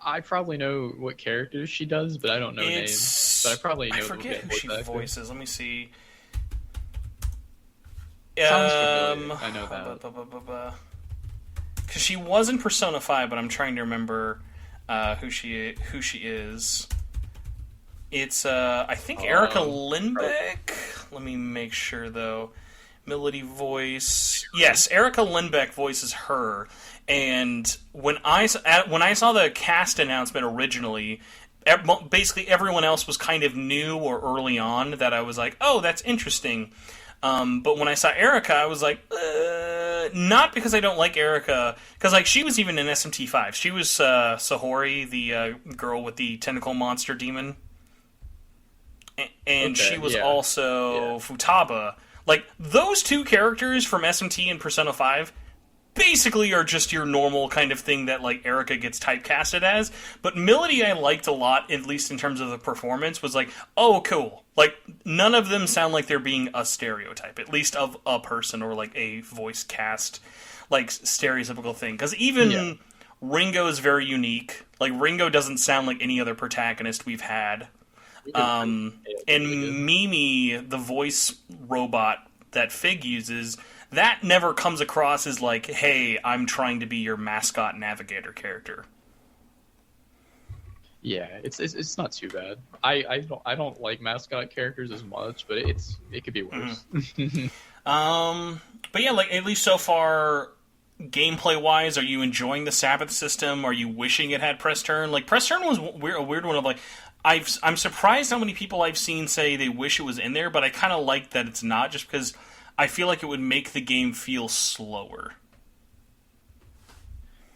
I probably know what characters she does, but I don't know names. But I probably know. I forget who she voices. Let me see. Sounds familiar. I know that. Because she was in Persona 5, but I'm trying to remember who she is. It's, I think, Erica Lindbeck. Let me make sure, though. Melody voice. Yes, Erica Lindbeck voices her. And when I saw the cast announcement originally, basically everyone else was kind of new or early on that I was oh, that's interesting. But when I saw Erica, I was not because I don't like Erica, because she was even in SMT 5. She was Sahori, the girl with the tentacle monster demon. And she was also Futaba. Those two characters from SMT and Persona 5 basically are just your normal kind of thing that Erica gets typecasted as. But Melody I liked a lot, at least in terms of the performance, was oh, cool. None of them sound like they're being a stereotype, at least of a person or a voice cast, stereotypical thing. Because even Ringo is very unique. Ringo doesn't sound like any other protagonist we've had. And Mimi, the voice robot that Fig uses, that never comes across as hey, I'm trying to be your mascot navigator character. Yeah, it's not too bad. I don't like mascot characters as much, but it could be worse. But yeah, at least so far, gameplay wise, are you enjoying the Sabbath system? Are you wishing it had press turn? Press turn was a weird one of I'm surprised how many people I've seen say they wish it was in there, but I kind of like that it's not, just because I feel like it would make the game feel slower.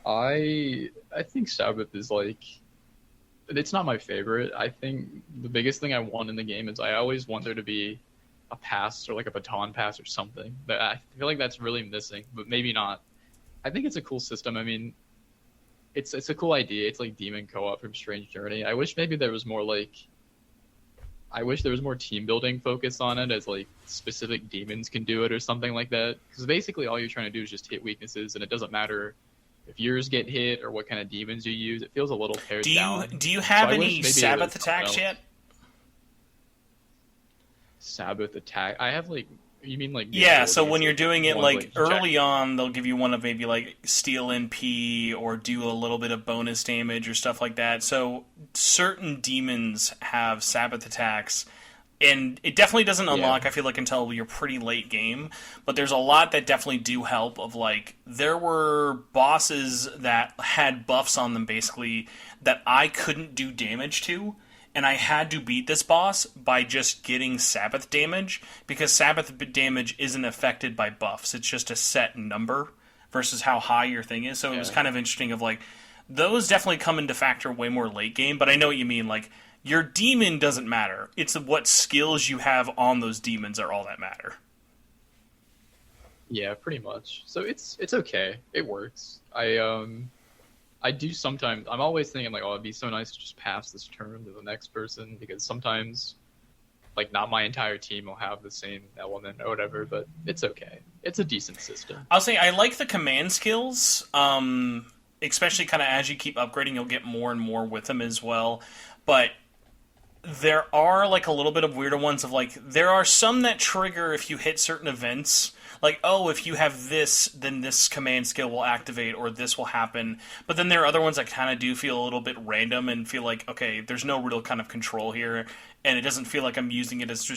I think Sabbath is it's not my favorite. I think the biggest thing I want in the game is I always want there to be a pass or a baton pass or something. But I feel like that's really missing, but maybe not. I think it's a cool system. I mean, it's a cool idea. It's Demon Co-op from Strange Journey. I wish maybe there was more I wish there was more team building focus on it, as specific demons can do it or something like that. Because basically all you're trying to do is just hit weaknesses, and it doesn't matter if yours get hit or what kind of demons you use. It feels a little pared down. Do you have any Sabbath attacks yet? Sabbath attack? I have you mean yeah, so when you're doing it early on, they'll give you one of maybe steal NP or do a little bit of bonus damage or stuff like that. So certain demons have Sabbath attacks, and it definitely doesn't unlock, I feel until you're pretty late game. But there's a lot that definitely do help of there were bosses that had buffs on them basically that I couldn't do damage to. and I had to beat this boss by just getting Sabbath damage, because Sabbath damage isn't affected by buffs. It's just a set number versus how high your thing is. So it was kind of interesting of like, those definitely come into factor way more late game, but I know what you mean. Like, your demon doesn't matter. It's what skills you have on those demons are all that matter. Yeah, pretty much. So it's okay. It works. I do sometimes. I'm always thinking like, oh, it'd be so nice to just pass this turn to the next person, because sometimes, like, not my entire team will have the same element or whatever. But it's okay. It's a decent system. I'll say I like the command skills. Especially kind of as you keep upgrading, you'll get more and more with them as well. But there are like a little bit of weirder ones of like, there are some that trigger if you hit certain events. Like, oh, if you have this, then this command skill will activate, or this will happen. But then there are other ones that kind of do feel a little bit random and feel like, okay, there's no real kind of control here, and it doesn't feel like I'm using it as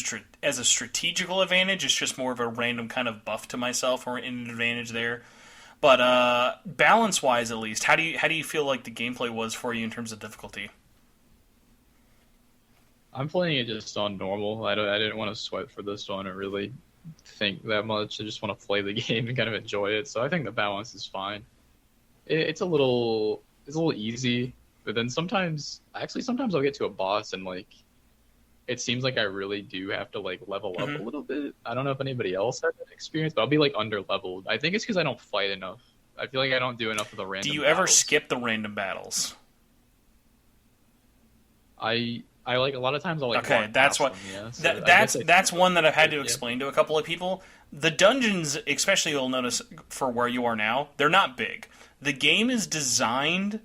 a strategical advantage. It's just more of a random kind of buff to myself or an advantage there. But balance-wise, at least, how do you feel like the gameplay was for you in terms of difficulty? I'm playing it just on normal. I didn't want to sweat for this one or really think that much. I just want to play the game and kind of enjoy it. So I think the balance is fine. It's a little easy, but then sometimes I'll get to a boss and like, it seems like I really do have to like level up a little bit. I don't know if anybody else had that experience, but I'll be like under leveled. I think it's because I don't fight enough. I feel like I don't do enough of the random. Do you battles. ever skip the random battles? I like a lot of times I'll like. Okay, that's what. Them, yeah. So that's one that I've had to explain to a couple of people. The dungeons, especially you'll notice for where you are now, they're not big. The game is designed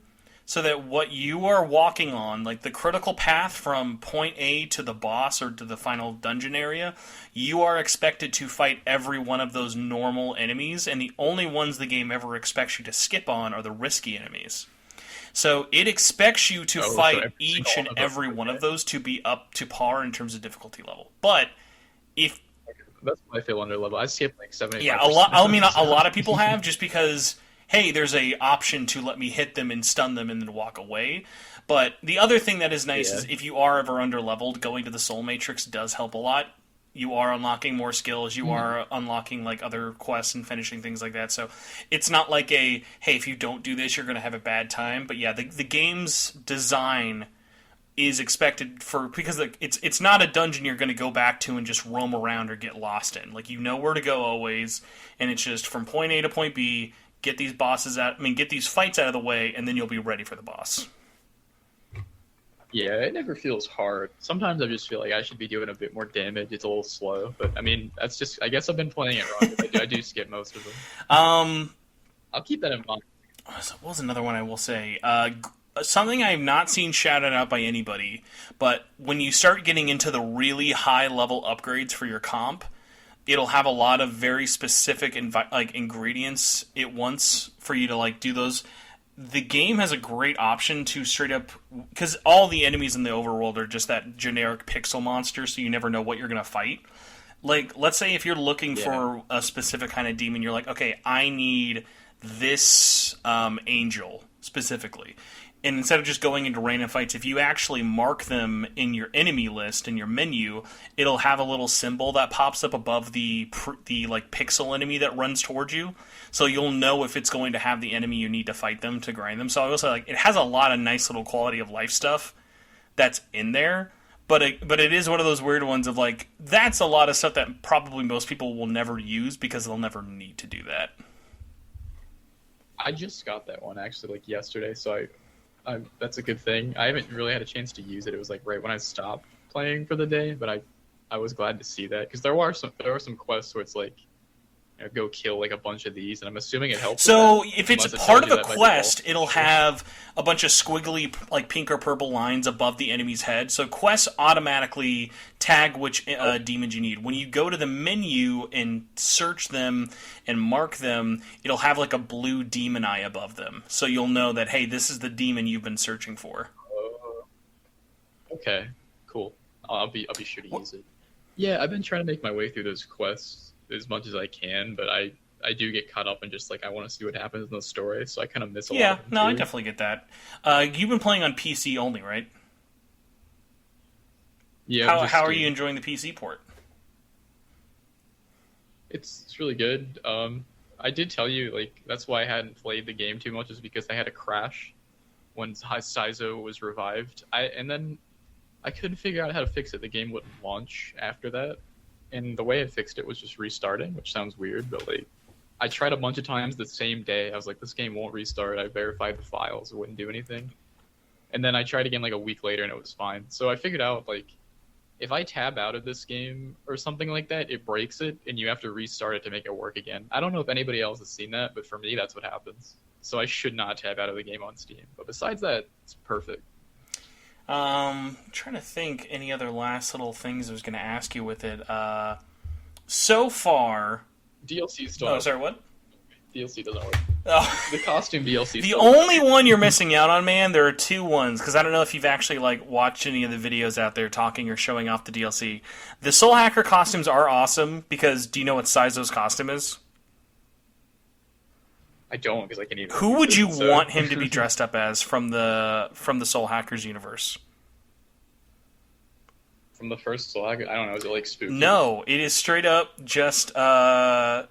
so that what you are walking on, like the critical path from point A to the boss or to the final dungeon area, you are expected to fight every one of those normal enemies, and the only ones the game ever expects you to skip on are the risky enemies. So it expects you to fight each and every one of those to be up to par in terms of difficulty level. But if... That's why I feel under level. I skip like 75%. Yeah, a lot of people have, just because, hey, there's a option to let me hit them and stun them and then walk away. But the other thing that is nice is if you are ever under leveled, going to the Soul Matrix does help a lot. You are unlocking more skills, you are unlocking like other quests and finishing things like that. So it's not like hey, if you don't do this, you're going to have a bad time. But yeah, the game's design is expected because it's not a dungeon you're going to go back to and just roam around or get lost in. Like, you know where to go always, and it's just from point A to point B, get these fights out of the way, and then you'll be ready for the boss. Yeah, it never feels hard. Sometimes I just feel like I should be doing a bit more damage. It's a little slow, but I mean, that's just. I guess I've been playing it wrong. I do skip most of them. I'll keep that in mind. What was another one I will say? Something I have not seen shouted out by anybody, but when you start getting into the really high level upgrades for your comp, it'll have a lot of very specific ingredients it wants for you to like do those. The game has a great option to straight up, because all the enemies in the overworld are just that generic pixel monster, so you never know what you're going to fight. Like, let's say if you're looking for a specific kind of demon, you're like, okay, I need this angel specifically. And instead of just going into random fights, if you actually mark them in your enemy list, in your menu, it'll have a little symbol that pops up above the like pixel enemy that runs towards you. So you'll know if it's going to have the enemy you need to fight them to grind them. So I will say, like, it has a lot of nice little quality of life stuff that's in there. But it is one of those weird ones of like, that's a lot of stuff that probably most people will never use because they'll never need to do that. I just got that one actually like yesterday, so that's a good thing. I haven't really had a chance to use it. It was like right when I stopped playing for the day, but I was glad to see that, because there were some quests where it's like, you know, go kill like a bunch of these, and I'm assuming it helps. So if it's part of a quest, it'll have a bunch of squiggly like pink or purple lines above the enemy's head. So quests automatically tag which demons you need. When you go to the menu and search them and mark them, it'll have like a blue demon eye above them. So you'll know that, hey, this is the demon you've been searching for. Okay, cool. I'll be sure to use it. Yeah, I've been trying to make my way through those quests as much as I can, but I do get caught up in just like, I want to see what happens in the story, so I kind of miss a lot of them. Yeah, no, I definitely get that. You've been playing on PC only, right? Yeah. How are you enjoying the PC port? It's really good. I did tell you, like, that's why I hadn't played the game too much, is because I had a crash when Saizo was revived. And then I couldn't figure out how to fix it. The game wouldn't launch after that. And the way I fixed it was just restarting, which sounds weird, but like, I tried a bunch of times the same day. I was like, this game won't restart. I verified the files. It wouldn't do anything. And then I tried again like a week later and it was fine. So I figured out, like, if I tab out of this game or something like that, it breaks it and you have to restart it to make it work again. I don't know if anybody else has seen that, but for me, that's what happens. So I should not tab out of the game on Steam. But besides that, it's perfect. Trying to think any other last little things I was going to ask you with it. So far... DLC still. Oh, sorry, what? DLC doesn't work. Oh. The costume DLC. The only one you're missing out on, man, there are two ones, because I don't know if you've actually like watched any of the videos out there talking or showing off the DLC. The Soul Hacker costumes are awesome, because do you know what Saizo's costume is? I don't, because I can't even... Who would you want him to be dressed up as from the Soul Hackers universe? From the first Soul Hacker? I don't know, is it like spooky? No, it is straight up just Kuzunoha.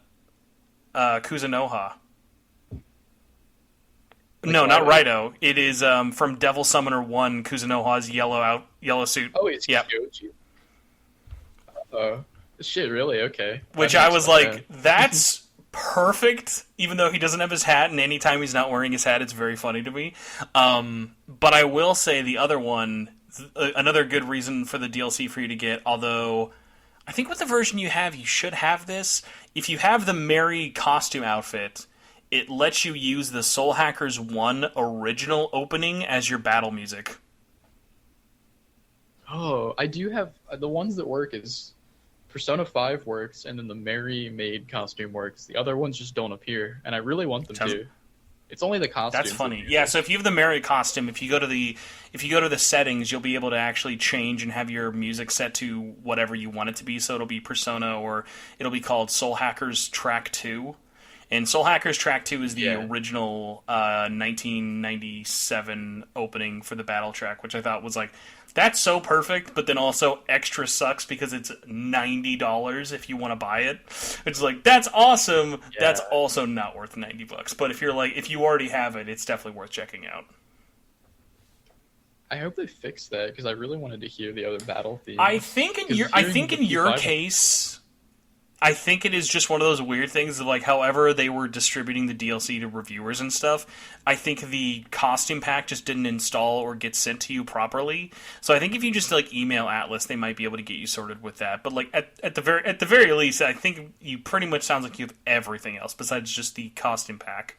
Like no, not Raito. It is from Devil Summoner 1, Kuzunoha's yellow suit. Oh, it's Kyoji. Shit, really? Okay. Which I was like, that's perfect, even though he doesn't have his hat, and anytime he's not wearing his hat, it's very funny to me. But I will say the other one, another good reason for the DLC for you to get, although I think with the version you have, you should have this. If you have the Mary costume outfit, it lets you use the Soul Hackers 1 original opening as your battle music. Oh, I do have... The ones that work is... Persona 5 works, and then the Mary Maid costume works. The other ones just don't appear, and I really want them to. It's only the costume. That's funny. Yeah, so if you have the Mary costume, if you go to the settings, you'll be able to actually change and have your music set to whatever you want it to be. So it'll be Persona, or it'll be called Soul Hackers Track 2. And Soul Hackers Track 2 is the original 1997 opening for the battle track, which I thought was like, that's so perfect, but then also extra sucks because it's $90 if you want to buy it. It's like, that's awesome. Yeah. That's also not worth $90. But if you already have it, it's definitely worth checking out. I hope they fix that because I really wanted to hear the other battle theme. I think in your case, I think it is just one of those weird things of like, however they were distributing the DLC to reviewers and stuff, I think the costume pack just didn't install or get sent to you properly. So I think if you just like email Atlus, they might be able to get you sorted with that. But like at the very least, I think you pretty much sounds like you have everything else besides just the costume pack.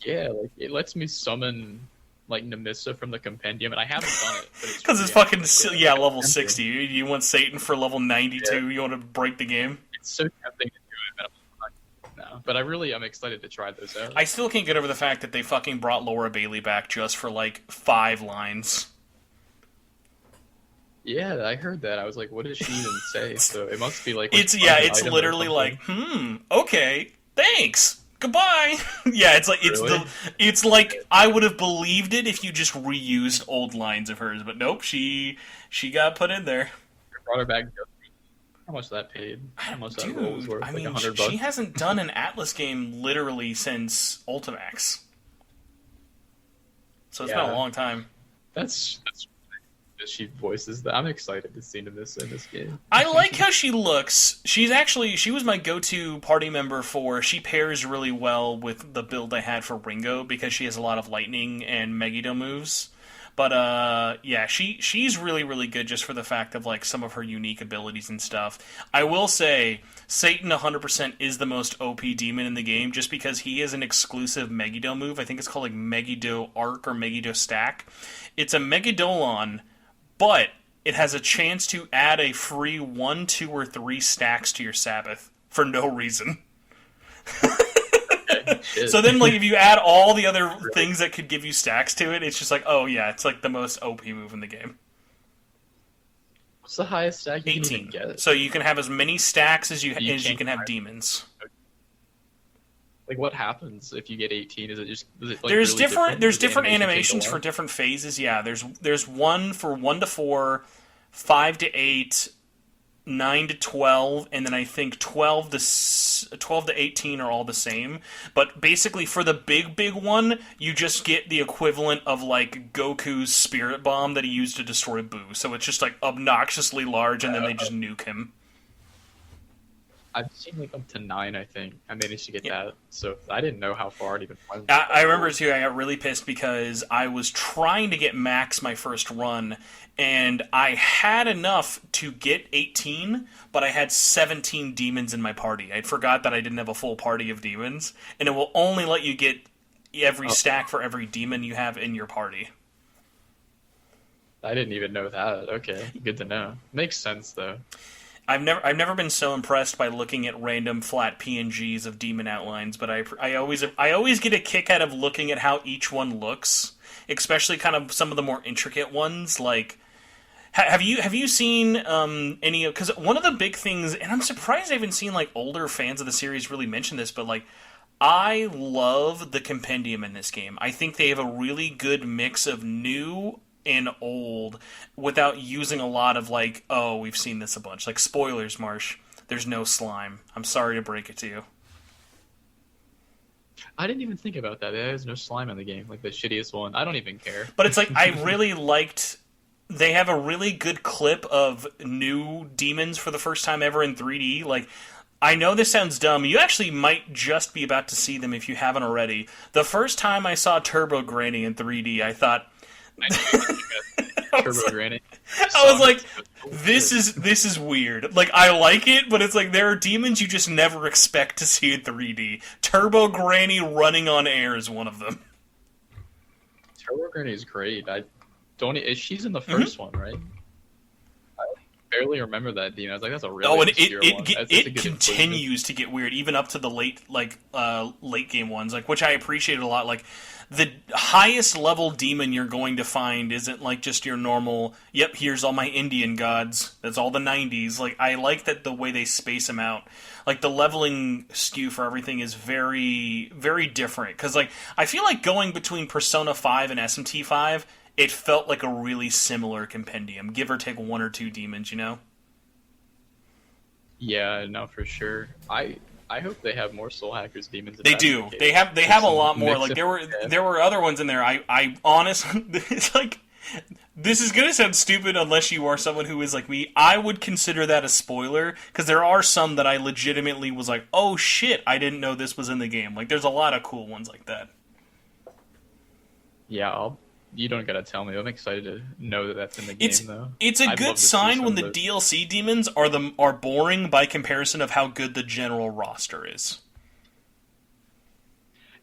Yeah, like it lets me summon like Nemissa from the compendium, and I haven't done it because it's fucking level 60. You want Satan for level 92. You want to break the game. It's so tempting to do it, but but I'm excited to try those out. I still can't get over the fact that they fucking brought Laura Bailey back just for like 5 lines. Yeah, I heard that. I was like, what did she even say? So it must be like it's literally like, okay, thanks. Goodbye. Yeah, it's like it's like I would have believed it if you just reused old lines of hers, but nope, she got put in there. Brought her back. How much that paid? How much that was worth? I mean, like $100. She hasn't done an Atlus game literally since Ultimax, so it's been a long time. That's she voices that. I'm excited to see Nemissa in this game. I like how she looks. She was my go-to party member she pairs really well with the build I had for Ringo because she has a lot of lightning and Megiddo moves. But she's really, really good just for the fact of like some of her unique abilities and stuff. I will say Satan 100% is the most OP demon in the game just because he is an exclusive Megiddo move. I think it's called like Megiddo Arc or Megiddo Stack. It's a Megiddolon, but it has a chance to add a free 1, 2, or 3 stacks to your Sabbath for no reason. So then, like, if you add all the other things that could give you stacks to it, it's just like, oh yeah, it's like the most OP move in the game. What's the highest stack you 18. can get? So you can have as many stacks as you can have demons. Like, what happens if you get 18? Is it like there's really different animations for different phases. Yeah, there's one for 1 to 4, 5 to 8, 9 to 12, and then I think 12 to 18 are all the same. But basically, for the big one, you just get the equivalent of, like, Goku's Spirit Bomb that he used to destroy Boo. So it's just, like, obnoxiously large, and then they just nuke him. I've seen, like, up to 9, I think. I managed to get that. So I didn't know how far it even went. I remember, too, I got really pissed because I was trying to get max my first run, and I had enough to get 18, but I had 17 demons in my party. I forgot that I didn't have a full party of demons, and it will only let you get every stack for every demon you have in your party. I didn't even know that. Okay, good to know. Makes sense, though. I've never been so impressed by looking at random flat PNGs of demon outlines, but I always get a kick out of looking at how each one looks, especially kind of some of the more intricate ones. Like, have you seen any of? Because one of the big things, and I'm surprised I haven't seen like older fans of the series really mention this, but like, I love the compendium in this game. I think they have a really good mix of new and old without using a lot of like, oh, we've seen this a bunch. Like, spoilers, Marsh. There's no slime. I'm sorry to break it to you. I didn't even think about that. There's no slime in the game. Like, the shittiest one. I don't even care. But it's like, I really liked... They have a really good clip of new demons for the first time ever in 3D. Like, I know this sounds dumb. You actually might just be about to see them if you haven't already. The first time I saw Turbo Granny in 3D, I thought... Turbo Granny. I was like, this is weird. Like, I like it, but it's like there are demons you just never expect to see in 3D. Turbo Granny running on air is one of them. Turbo Granny is great. She's in the first one, right? I barely remember that demon. I was like, that's a really obscure one. It continues to get weird, even up to the late game ones, like, which I appreciated a lot. Like, the highest level demon you're going to find isn't like just your normal, yep, here's all my Indian gods. That's all the 90s. Like, I like that the way they space them out. Like, the leveling skew for everything is very, very different. Because, like, I feel like going between Persona 5 and SMT 5, it felt like a really similar compendium, give or take one or two demons, you know? Yeah, no, for sure. I hope they have more Soul Hackers demons. They do. They have a lot more. Like, there were other ones in there. I honestly, it's like, this is gonna sound stupid unless you are someone who is like me. I would consider that a spoiler because there are some that I legitimately was like, oh shit, I didn't know this was in the game. Like, there's a lot of cool ones like that. Yeah, you don't gotta tell me. I'm excited to know that that's in the game, though. It's a good sign when the DLC demons are boring by comparison of how good the general roster is.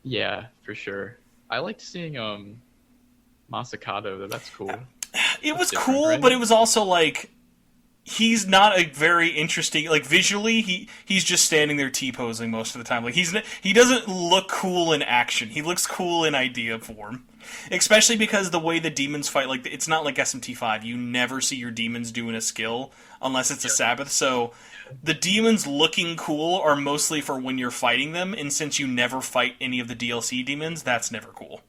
Yeah, for sure. I liked seeing Masakado, though. That's cool. It was cool, right? But it was also like, he's not a very interesting, like, visually he's just standing there T-posing most of the time. Like, he doesn't look cool in action. He looks cool in idea form. Especially because the way the demons fight, like, it's not like SMT5. You never see your demons doing a skill unless it's a Sabbath. So the demons looking cool are mostly for when you're fighting them, and since you never fight any of the DLC demons, that's never cool.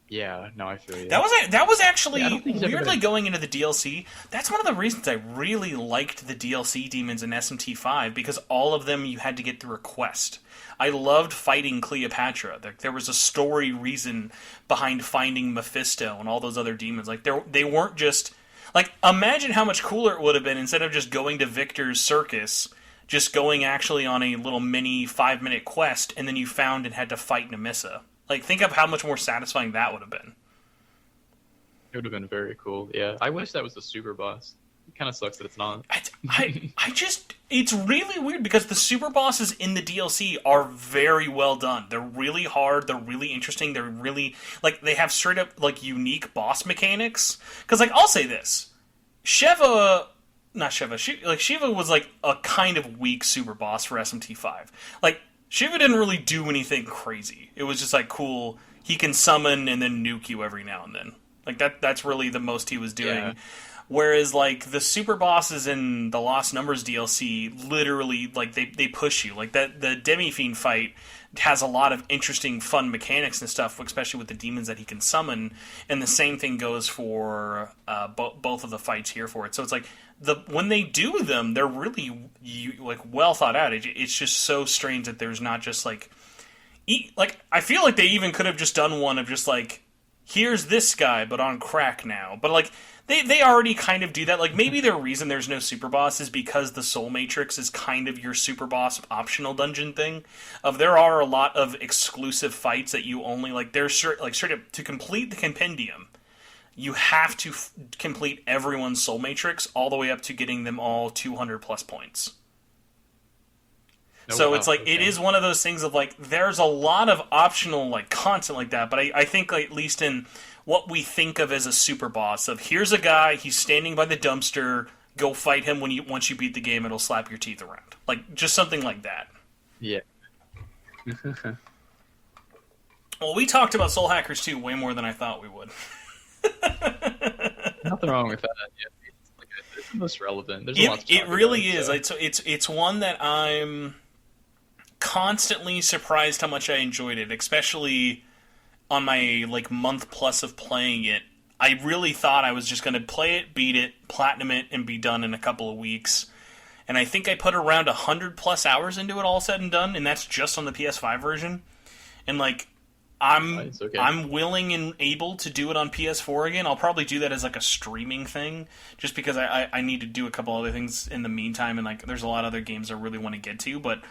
Yeah, no, I feel you. That was actually weirdly going into the DLC. That's one of the reasons I really liked the DLC demons in SMT5, because all of them you had to get through a quest. I loved fighting Cleopatra. There was a story reason behind finding Mephisto and all those other demons. Like, they weren't just... Like, imagine how much cooler it would have been instead of just going to Victor's circus, just going actually on a little mini 5-minute quest, and then you found and had to fight Nemissa. Like, think of how much more satisfying that would have been. It would have been very cool, yeah. I wish that was the super boss. It kind of sucks that it's not. I just... It's really weird because the super bosses in the DLC are very well done. They're really hard, they're really interesting, they're really... Like, they have straight up, like, unique boss mechanics. Because, like, I'll say this. Shiva was, like, a kind of weak super boss for SMT5. Like, Shiva didn't really do anything crazy. It was just like, cool, he can summon and then nuke you every now and then. Like, that's really the most he was doing. Yeah. Whereas, like, the super bosses in the Lost Numbers DLC, literally, like, they push you. Like, the Demi-Fiend fight, has a lot of interesting, fun mechanics and stuff, especially with the demons that he can summon. And the same thing goes for both of the fights here for it. So it's like when they do them, they're really like well thought out. It's just so strange that there's not just like I feel like they even could have just done one of just like, here's this guy but on crack now. But like they already kind of do that. Like maybe their reason there's no super boss is because the Soul Matrix is kind of your super boss optional dungeon thing. There are a lot of exclusive fights that you only like. There's straight up to complete the compendium. You have to complete everyone's Soul Matrix all the way up to getting them all 200 plus points. So it's like, it is one of those things of like, there's a lot of optional like content like that, but I think like, at least in what we think of as a super boss of here's a guy, he's standing by the dumpster, go fight him once you beat the game, it'll slap your teeth around. Like, just something like that. Yeah. Well, we talked about Soul Hackers 2 way more than I thought we would. Nothing wrong with that. Yeah, it's the most relevant. There's a lot to talk it really about, is. So. It's one that I'm constantly surprised how much I enjoyed it, especially on my like month plus of playing it. I really thought I was just going to play it, beat it, platinum it, and be done in a couple of weeks. And I think I put around 100 plus hours into it all said and done, and that's just on the PS5 version. And like, I'm willing and able to do it on PS4 again. I'll probably do that as like a streaming thing, just because I need to do a couple other things in the meantime, and like there's a lot of other games I really want to get to, but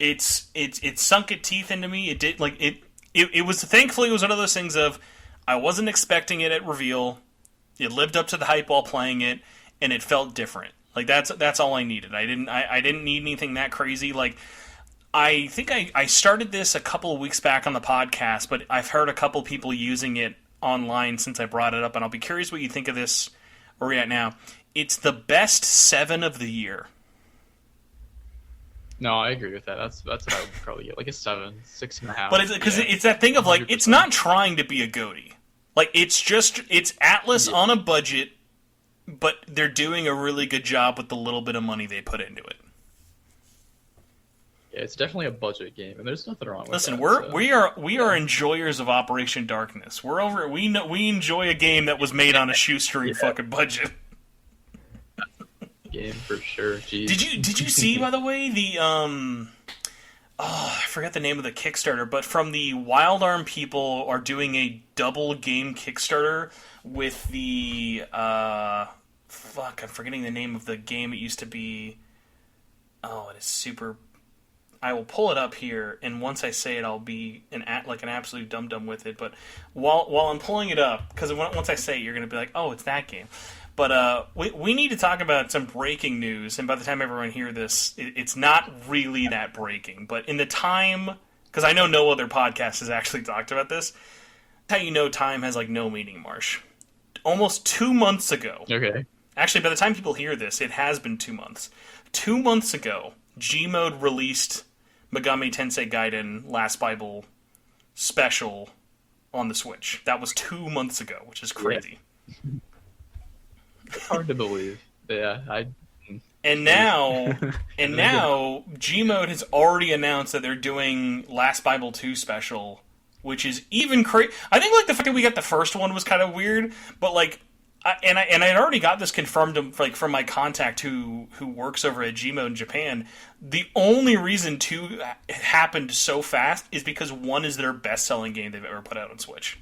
it's sunk its teeth into me. It did like it was, thankfully it was one of those things of I wasn't expecting it at reveal. It lived up to the hype while playing it, and it felt different. Like that's all I needed. I didn't need anything that crazy. Like I think I started this a couple of weeks back on the podcast, but I've heard a couple people using it online since I brought it up, and I'll be curious what you think of this where we're at now. It's the best 7 of the year. No, I agree with that. That's what I would probably get, like a 7, 6.5. But it's that thing of like 100%. It's not trying to be a GOTY. Like it's Atlus on a budget, but they're doing a really good job with the little bit of money they put into it. Yeah, it's definitely a budget game, and there's nothing wrong with Listen, that. we are enjoyers of Operation Darkness. We enjoy a game that was made on a shoestring fucking budget. Game for sure. Jeez. Did you see, by the way, the I forgot the name of the Kickstarter, but from the Wild Arm people are doing a double game Kickstarter with the I'm forgetting the name of the game. It used to be, it is super. I will pull it up here, and once I say it, I'll be an absolute dum-dum with it. But while I'm pulling it up, because once I say it, you're going to be like, oh, it's that game. But we need to talk about some breaking news, and by the time everyone hears this, it's not really that breaking. But in the time, because I know no other podcast has actually talked about this, that's how you know time has like no meaning, Marsh. Almost 2 months ago. Okay. Actually, by the time people hear this, it has been 2 months. 2 months ago, Gmode released Megami Tensei Gaiden Last Bible special on the Switch. That was 2 months ago, which is crazy. Yeah. It's hard to believe. Yeah, And now Gmode has already announced that they're doing Last Bible 2 special, which is even crazy. I think like the fact that we got the first one was kind of weird, but like, I had already got this confirmed like from my contact who works over at Gmode in Japan. The only reason 2 happened so fast is because 1 is their best-selling game they've ever put out on Switch.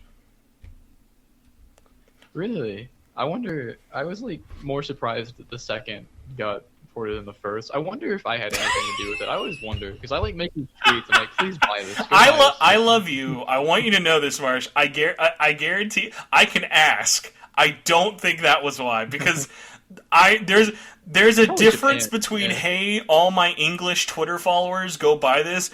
Really? I wonder. I was like more surprised that the second got ported than the first. I wonder if I had anything to do with it. I always wonder because I like making tweets. I'm like, please buy this. I love you. I want you to know this, Marsh. I guarantee I can ask. I don't think that was why, because there's a difference between hey, all my English Twitter followers go buy this,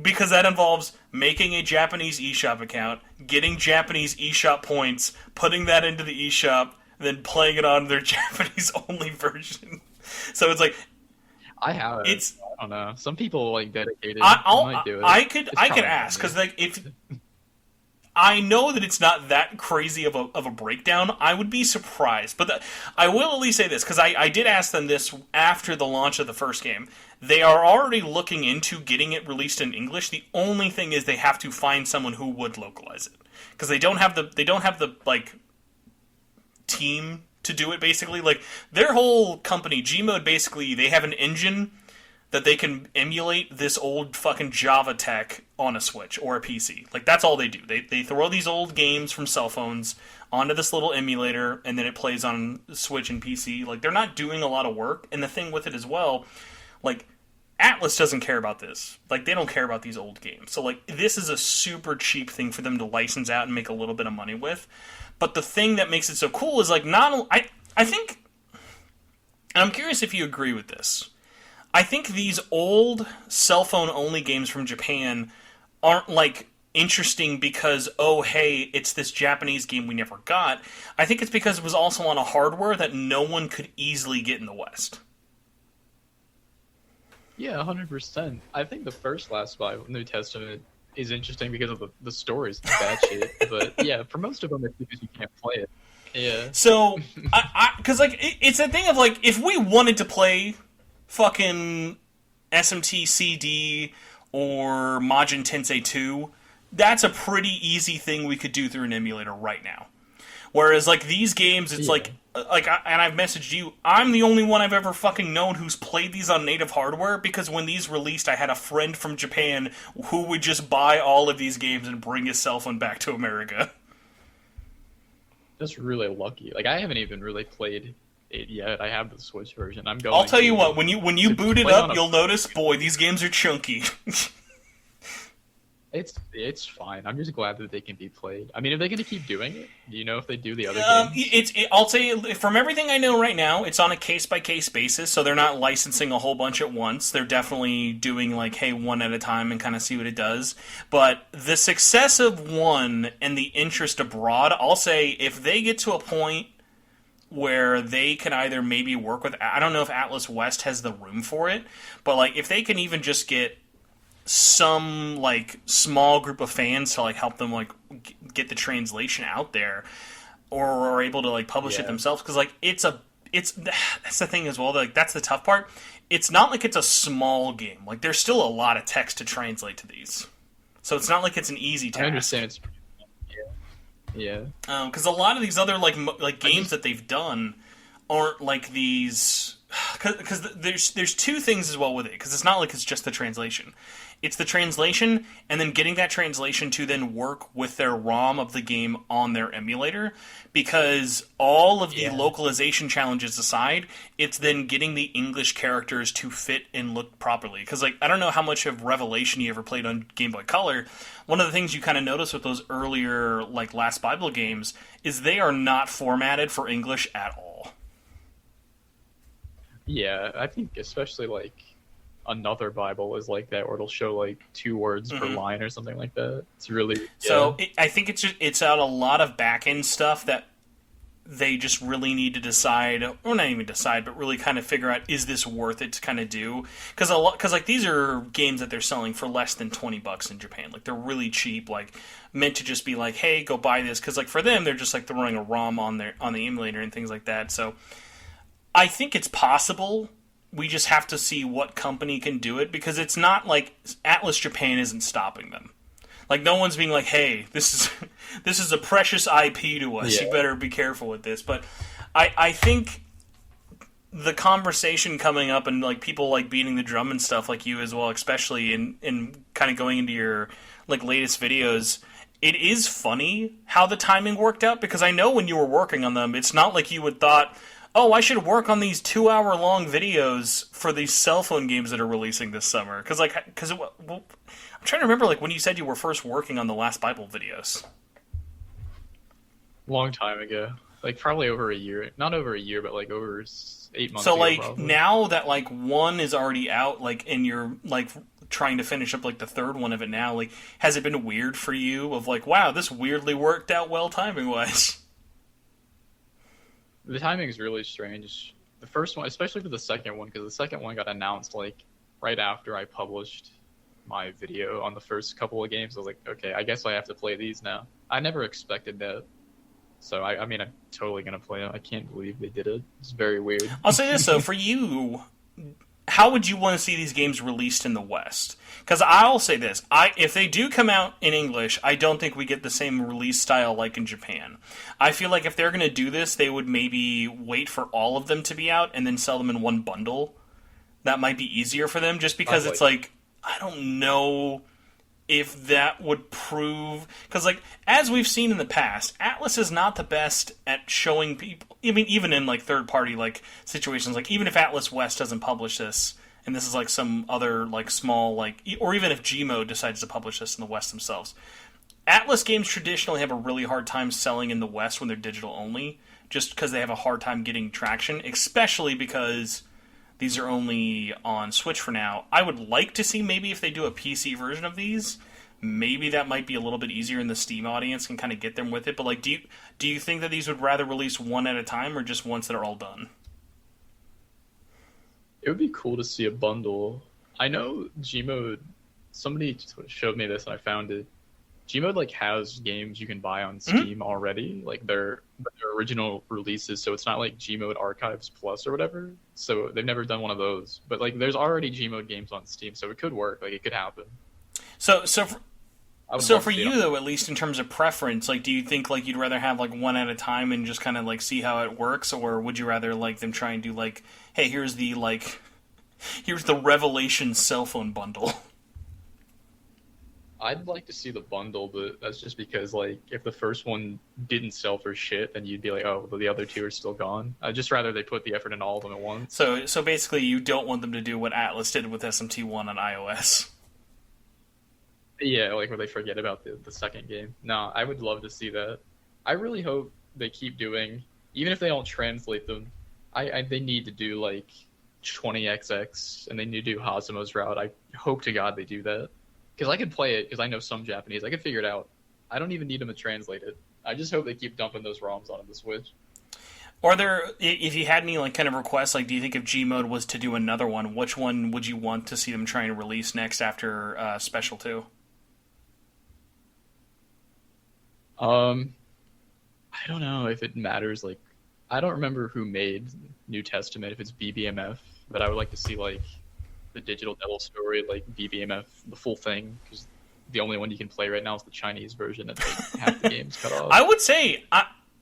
because that involves making a Japanese eShop account, getting Japanese eShop points, putting that into the eShop, then playing it on their Japanese only version. So it's like I don't know. Some people like dedicated. I could ask, because like if I know that it's not that crazy of a breakdown. I would be surprised. But I will at least say this, because I did ask them this after the launch of the first game. They are already looking into getting it released in English. The only thing is they have to find someone who would localize it. Because they don't have the like team to do it, basically. Like, their whole company, Gmode, basically, they have an engine that they can emulate this old fucking Java tech on a Switch or a PC. Like, that's all they do. They throw these old games from cell phones onto this little emulator, and then it plays on Switch and PC. Like, they're not doing a lot of work. And the thing with it as well, like, Atlus doesn't care about this. Like, they don't care about these old games. So, like, this is a super cheap thing for them to license out and make a little bit of money with. But the thing that makes it so cool is, like, I think, and I'm curious if you agree with this, I think these old cell phone only games from Japan aren't, like, interesting because, oh, hey, it's this Japanese game we never got. I think it's because it was also on a hardware that no one could easily get in the West. Yeah, 100%. I think the first Last Bible, New Testament, is interesting because of the stories, bad shit. But yeah, for most of them, it's because you can't play it. Yeah. So, because like it's a thing of like if we wanted to play fucking SMT CD or Majin Tensei 2, that's a pretty easy thing we could do through an emulator right now. Whereas like these games, it's and I've messaged you, I'm the only one I've ever fucking known who's played these on native hardware, because when these released, I had a friend from Japan who would just buy all of these games and bring his cell phone back to America. That's really lucky. Like, I haven't even really played it yet. I have the Switch version. I'll tell you what, when you boot it up, you'll notice, boy, these games are chunky. It's fine. I'm just glad that they can be played. I mean, are they going to keep doing it? Do you know if they do the other games? I'll say, from everything I know right now, it's on a case-by-case basis, so they're not licensing a whole bunch at once. They're definitely doing, like, hey, one at a time and kind of see what it does. But the success of one and the interest abroad, I'll say, if they get to a point where they can either maybe work with... I don't know if Atlus West has the room for it, but, like, if they can even just get some like small group of fans to like help them like get the translation out there, or are able to like publish it themselves, because like it's that's the thing as well, like that's the tough part. It's not like it's a small game. Like there's still a lot of text to translate to these, so it's not like it's an easy task. I understand it's because a lot of these other like games that they've done aren't like these, because there's two things as well with it, because it's not like it's just the translation. It's the translation, and then getting that translation to then work with their ROM of the game on their emulator, because all of the localization challenges aside, it's then getting the English characters to fit and look properly. Because, like, I don't know how much of Revelation you ever played on Game Boy Color. One of the things you kind of notice with those earlier, like, Last Bible games is they are not formatted for English at all. Yeah, I think especially, like, Another Bible is like that, where it'll show like 2 words per line or something like that. It's really so. I think it's out a lot of back end stuff that they just really need to decide, or not even decide, but really kind of figure out, is this worth it to kind of do? Because like these are games that they're selling for less than $20 in Japan. Like they're really cheap, like meant to just be like, hey, go buy this. Because like for them, they're just like throwing a ROM on the emulator and things like that. So I think it's possible. We just have to see what company can do it, because it's not like Atlus Japan isn't stopping them. Like no one's being like, "Hey, this is a precious IP to us. You better be careful with this." But I think the conversation coming up and like people like beating the drum and stuff, like you as well, especially in kind of going into your like latest videos, it is funny how the timing worked out, because I know when you were working on them, it's not like you would thought, oh, I should work on these 2-hour-long videos for these cell phone games that are releasing this summer. Because I'm trying to remember, like, when you said you were first working on the Last Bible videos. Long time ago. Like, probably over a year. Not over a year, but, like, over 8 months so, ago, like, probably. now that, like, one is already out, like, and you're, like, trying to finish up, like, the third one of it now, like, has it been weird for you of, like, wow, this weirdly worked out well timing-wise? The timing is really strange. The first one, especially for the second one, because the second one got announced like right after I published my video on the first couple of games. I was like, okay, I guess I have to play these now. I never expected that. So, I mean, I'm totally going to play them. I can't believe they did it. It's very weird. I'll say this, though. For you, how would you want to see these games released in the West? Because I'll say this. If they do come out in English, I don't think we get the same release style like in Japan. I feel like if they're going to do this, they would maybe wait for all of them to be out and then sell them in one bundle. That might be easier for them, just because it's like, I don't know if that would prove... Because, like, as we've seen in the past, Atlus is not the best at showing people... I mean, even in, like, third-party, like, situations. Like, even if Atlus West doesn't publish this, and this is, like, some other, like, small, like... Or even if Gmode decides to publish this in the West themselves. Atlus games traditionally have a really hard time selling in the West when they're digital-only, just because they have a hard time getting traction, especially because... These are only on Switch for now. I would like to see maybe if they do a PC version of these, maybe that might be a little bit easier in the Steam audience and kind of get them with it. But like, do you think that these would rather release one at a time or just once that are all done? It would be cool to see a bundle. I know Gmode, somebody showed me this and I found it. Gmode like has games you can buy on Steam already, like their original releases. So it's not like Gmode Archives Plus or whatever. So they've never done one of those. But like, there's already Gmode games on Steam, so it could work. Like, it could happen. So for you though, at least in terms of preference, like, do you think like you'd rather have like one at a time and just kind of like see how it works, or would you rather like them try and do like, hey, here's the Revelation Cellphone bundle? I'd like to see the bundle, but that's just because, like, if the first one didn't sell for shit, then you'd be like, oh, well, the other two are still gone. I'd just rather they put the effort in all of them at once. So basically, you don't want them to do what Atlus did with SMT1 on iOS. Yeah, like where they forget about the second game. No, I would love to see that. I really hope they keep doing, even if they don't translate them, they need to do, like, 20XX, and they need to do Hazuma's route. I hope to God they do that. Because I could play it, because I know some Japanese. I could figure it out. I don't even need them to translate it. I just hope they keep dumping those ROMs onto the Switch. Are there, if you had any like kind of requests, like do you think if Gmode was to do another one, which one would you want to see them trying to release next after Special 2? I don't know if it matters. Like, I don't remember who made New Testament, if it's BBMF, but I would like to see like the Digital Devil story, like BBMF, the full thing, because the only one you can play right now is the Chinese version, and like, half the game's cut off. I would say,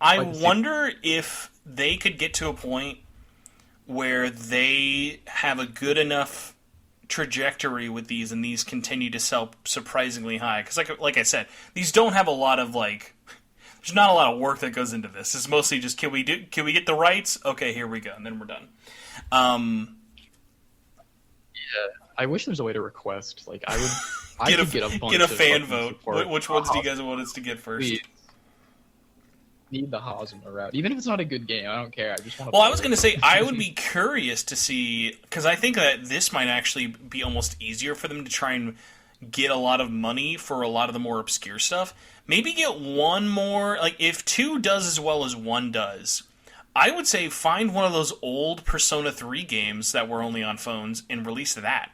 I wonder if they could get to a point where they have a good enough trajectory with these, and these continue to sell surprisingly high. Because like I said, these don't have a lot of like. There's not a lot of work that goes into this. It's mostly just can we get the rights? Okay, here we go, and then we're done. Yeah, I wish there was a way to request. Like, I would get a bunch get a fan of vote. Which ones do you guys want us to get first? Please. Need the Hazuma route, even if it's not a good game. I don't care. I just want to. Well, I was going to say I would be curious to see, because I think that this might actually be almost easier for them to try and get a lot of money for a lot of the more obscure stuff. Maybe get one more, like if 2 does as well as 1 does, I would say find one of those old Persona 3 games that were only on phones and release that.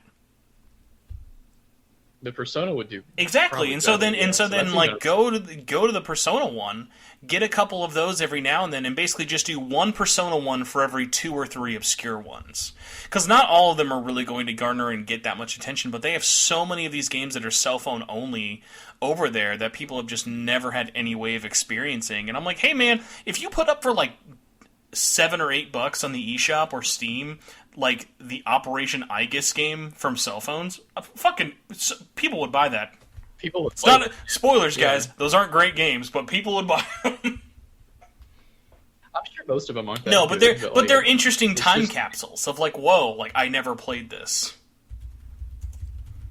The Persona would do exactly, and so then like go to the Persona one, get a couple of those every now and then, and basically just do one Persona one for every 2 or 3 obscure ones. Because not all of them are really going to garner and get that much attention, but they have so many of these games that are cell phone only over there that people have just never had any way of experiencing. And I'm like, hey man, if you put up for like $7 or $8 on the eShop or Steam, like the Operation Aegis game from cell phones, fucking people would buy that. People would. It's not spoilers, guys. Yeah. Those aren't great games, but people would buy them. I'm sure most of them aren't. No, but they're interesting time capsules of like, whoa, like I never played this.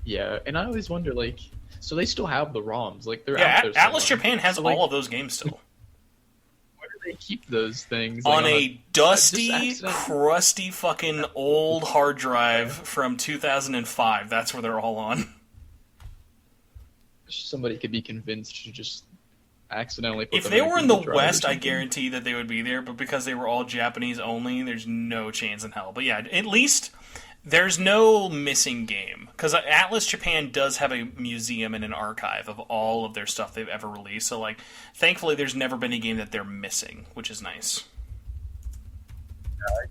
Yeah, and I always wonder, like, so they still have the ROMs, like they're out there. Atlus Japan has all of those games still. They keep those things like, on a dusty, crusty, fucking old hard drive from 2005. That's where they're all on. Somebody could be convinced to just accidentally put if they were in the West, I guarantee that they would be there, but because they were all Japanese only, there's no chance in hell. But yeah, at least There's no missing game because Atlus Japan does have a museum and an archive of all of their stuff they've ever released. So, like, thankfully, there's never been a game that they're missing, which is nice. I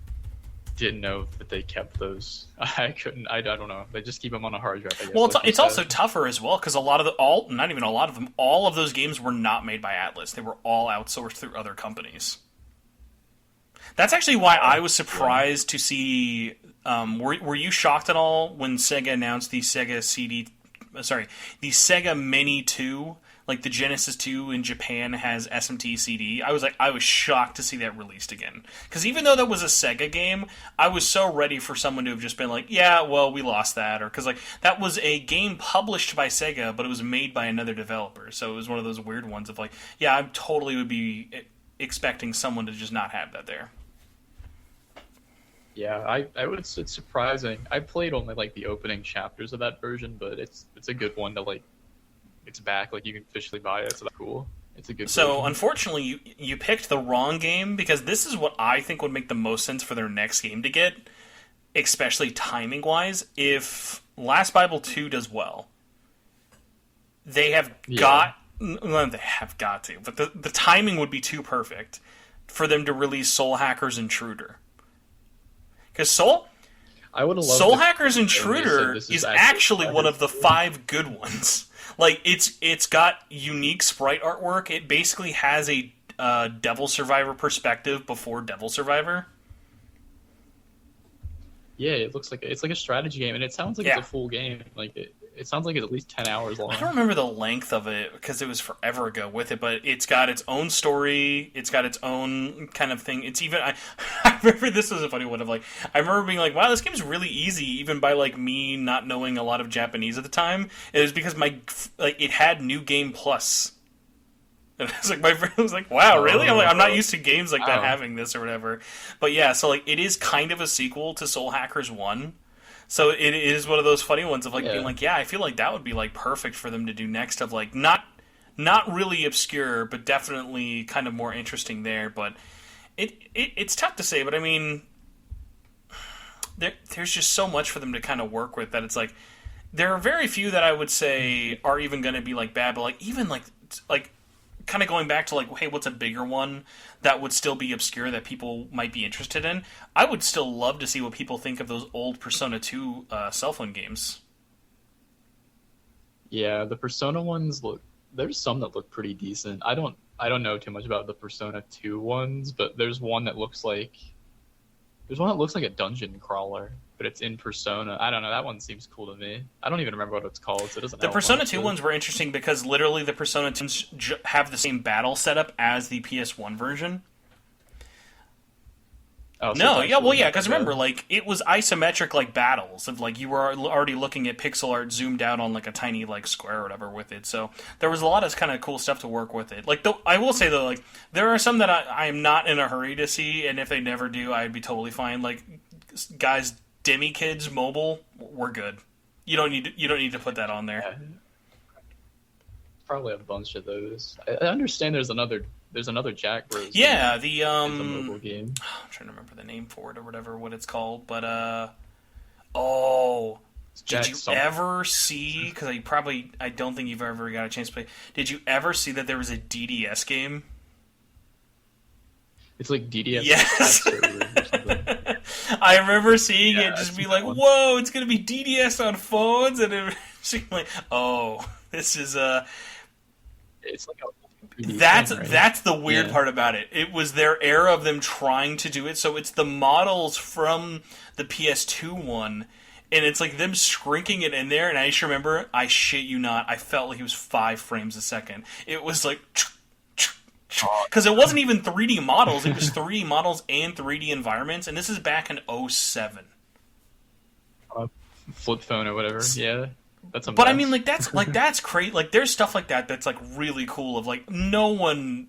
didn't know that they kept those. I couldn't. I don't know. They just keep them on a hard drive, I guess. Well, like it's also tougher as well because a lot of not even a lot of them, all of those games were not made by Atlus. They were all outsourced through other companies. That's actually why I was surprised to see. Were you shocked at all when Sega announced the Sega the Sega Mini 2, like the Genesis 2 in Japan has SMT CD? I was shocked to see that released again. Because even though that was a Sega game, I was so ready for someone to have just been like, yeah, well, we lost that. Or because like that was a game published by Sega, but it was made by another developer. So it was one of those weird ones of like, yeah, I totally would be expecting someone to just not have that there. Yeah, it's surprising. I played only like the opening chapters of that version, but it's a good one to like. It's back, like you can officially buy it, so that's cool. It's a good. So version. unfortunately, you picked the wrong game because this is what I think would make the most sense for their next game to get, especially timing wise. If Last Bible 2 does well, they have got. Well, they have got to, but the timing would be too perfect for them to release Soul Hackers Intruder. Because Soul Hackers Intruder is actually one of the 5 good ones. Like it's got unique sprite artwork. It basically has a Devil Survivor perspective before Devil Survivor. Yeah, it looks like it's like a strategy game, and it sounds like it's a full game. Like it sounds like it's at least 10 hours long. I don't remember the length of it because it was forever ago with it, but it's got its own story. It's got its own kind of thing. It's even I remember this was a funny one of like I remember being like, wow, this game's really easy, even by like me not knowing a lot of Japanese at the time. It was because it had New Game Plus. And I was like, my friend was like, wow, really? I'm not used to games like that having this or whatever. But yeah, so like it is kind of a sequel to Soul Hackers 1. So it is one of those funny ones of like being like, yeah, I feel like that would be like perfect for them to do next of like not really obscure, but definitely kind of more interesting there. But it's tough to say. But I mean, there's just so much for them to kind of work with that it's like there are very few that I would say are even going to be like bad. But like even like kind of going back to like, hey, what's a bigger one that would still be obscure that people might be interested in? I would still love to see what people think of those old Persona 2 cell phone games. Yeah, the Persona ones there's some that look pretty decent. I don't know too much about the Persona 2 ones, but there's one that looks like a dungeon crawler, but it's in Persona. I don't know. That one seems cool to me. I don't even remember what it's called, so it doesn't. The Persona 2 ones were interesting because literally the Persona 2s have the same battle setup as the PS1 version. Oh, so no, yeah, well, yeah, because remember, like, it was isometric, like, battles of, like, you were already looking at pixel art zoomed out on, like, a tiny, like, square or whatever with it, so there was a lot of kind of cool stuff to work with it. Like, I will say, though, like, there are some that I am not in a hurry to see, and if they never do, I'd be totally fine. Like, guys, Demi Kids Mobile, we're good. You don't need to put that on there. Yeah. Probably a bunch of those. I understand there's another Jack Bros. Yeah, the mobile game. I'm trying to remember the name for it or whatever what it's called, but did you ever see? Because I don't think you've ever got a chance to play. Did you ever see that there was a DDS game? It's like DDS. Yes. I remember seeing it just be like, "Whoa, it's gonna be DDS on phones," and it seemed like, "Oh, this is It's like that's the weird part about it. It was their era of them trying to do it. So it's the models from the PS2 one, and it's like them shrinking it in there. And I just remember, I shit you not, I felt like it was 5 frames a second. It was like because it wasn't even 3D models. It was 3D models and 3D environments. And this is back in 2007. Flip phone or whatever. Yeah. But I mean, that's great. Like, there's stuff like that that's like really cool. Of like no one,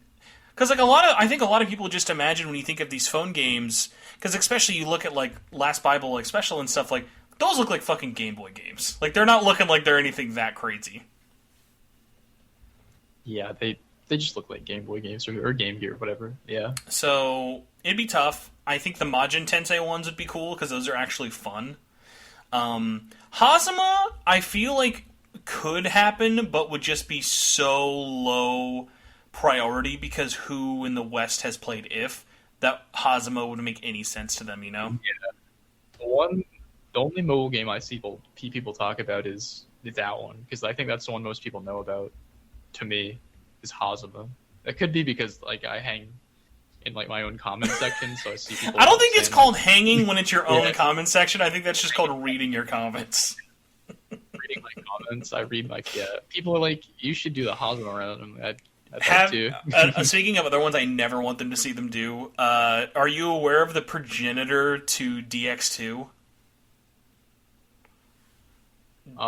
because like I think a lot of people just imagine when you think of these phone games, because especially you look at like Last Bible like Special and stuff, like those look like fucking Game Boy games. Like they're not looking like they're anything that crazy. Yeah, they just look like Game Boy games or Game Gear or whatever. Yeah. So it'd be tough. I think the Majin Tensei ones would be cool because those are actually fun. Hazama, I feel like could happen, but would just be so low priority because who in the West has played If that Hazama wouldn't make any sense to them, you know? Yeah. The only mobile game I see people talk about is that one, because I think that's the one most people know about. To me, is Hazama. That could be because like I hang in like my own comment section, so I see people. I don't think it's saying, called like, hanging when it's your own comment section. I think that's just called reading your comments. reading my comments. I read like people are like, you should do the Hazama round. And I'd Have, like to. Speaking of other ones I never want them to see them do, are you aware of the progenitor to DX2?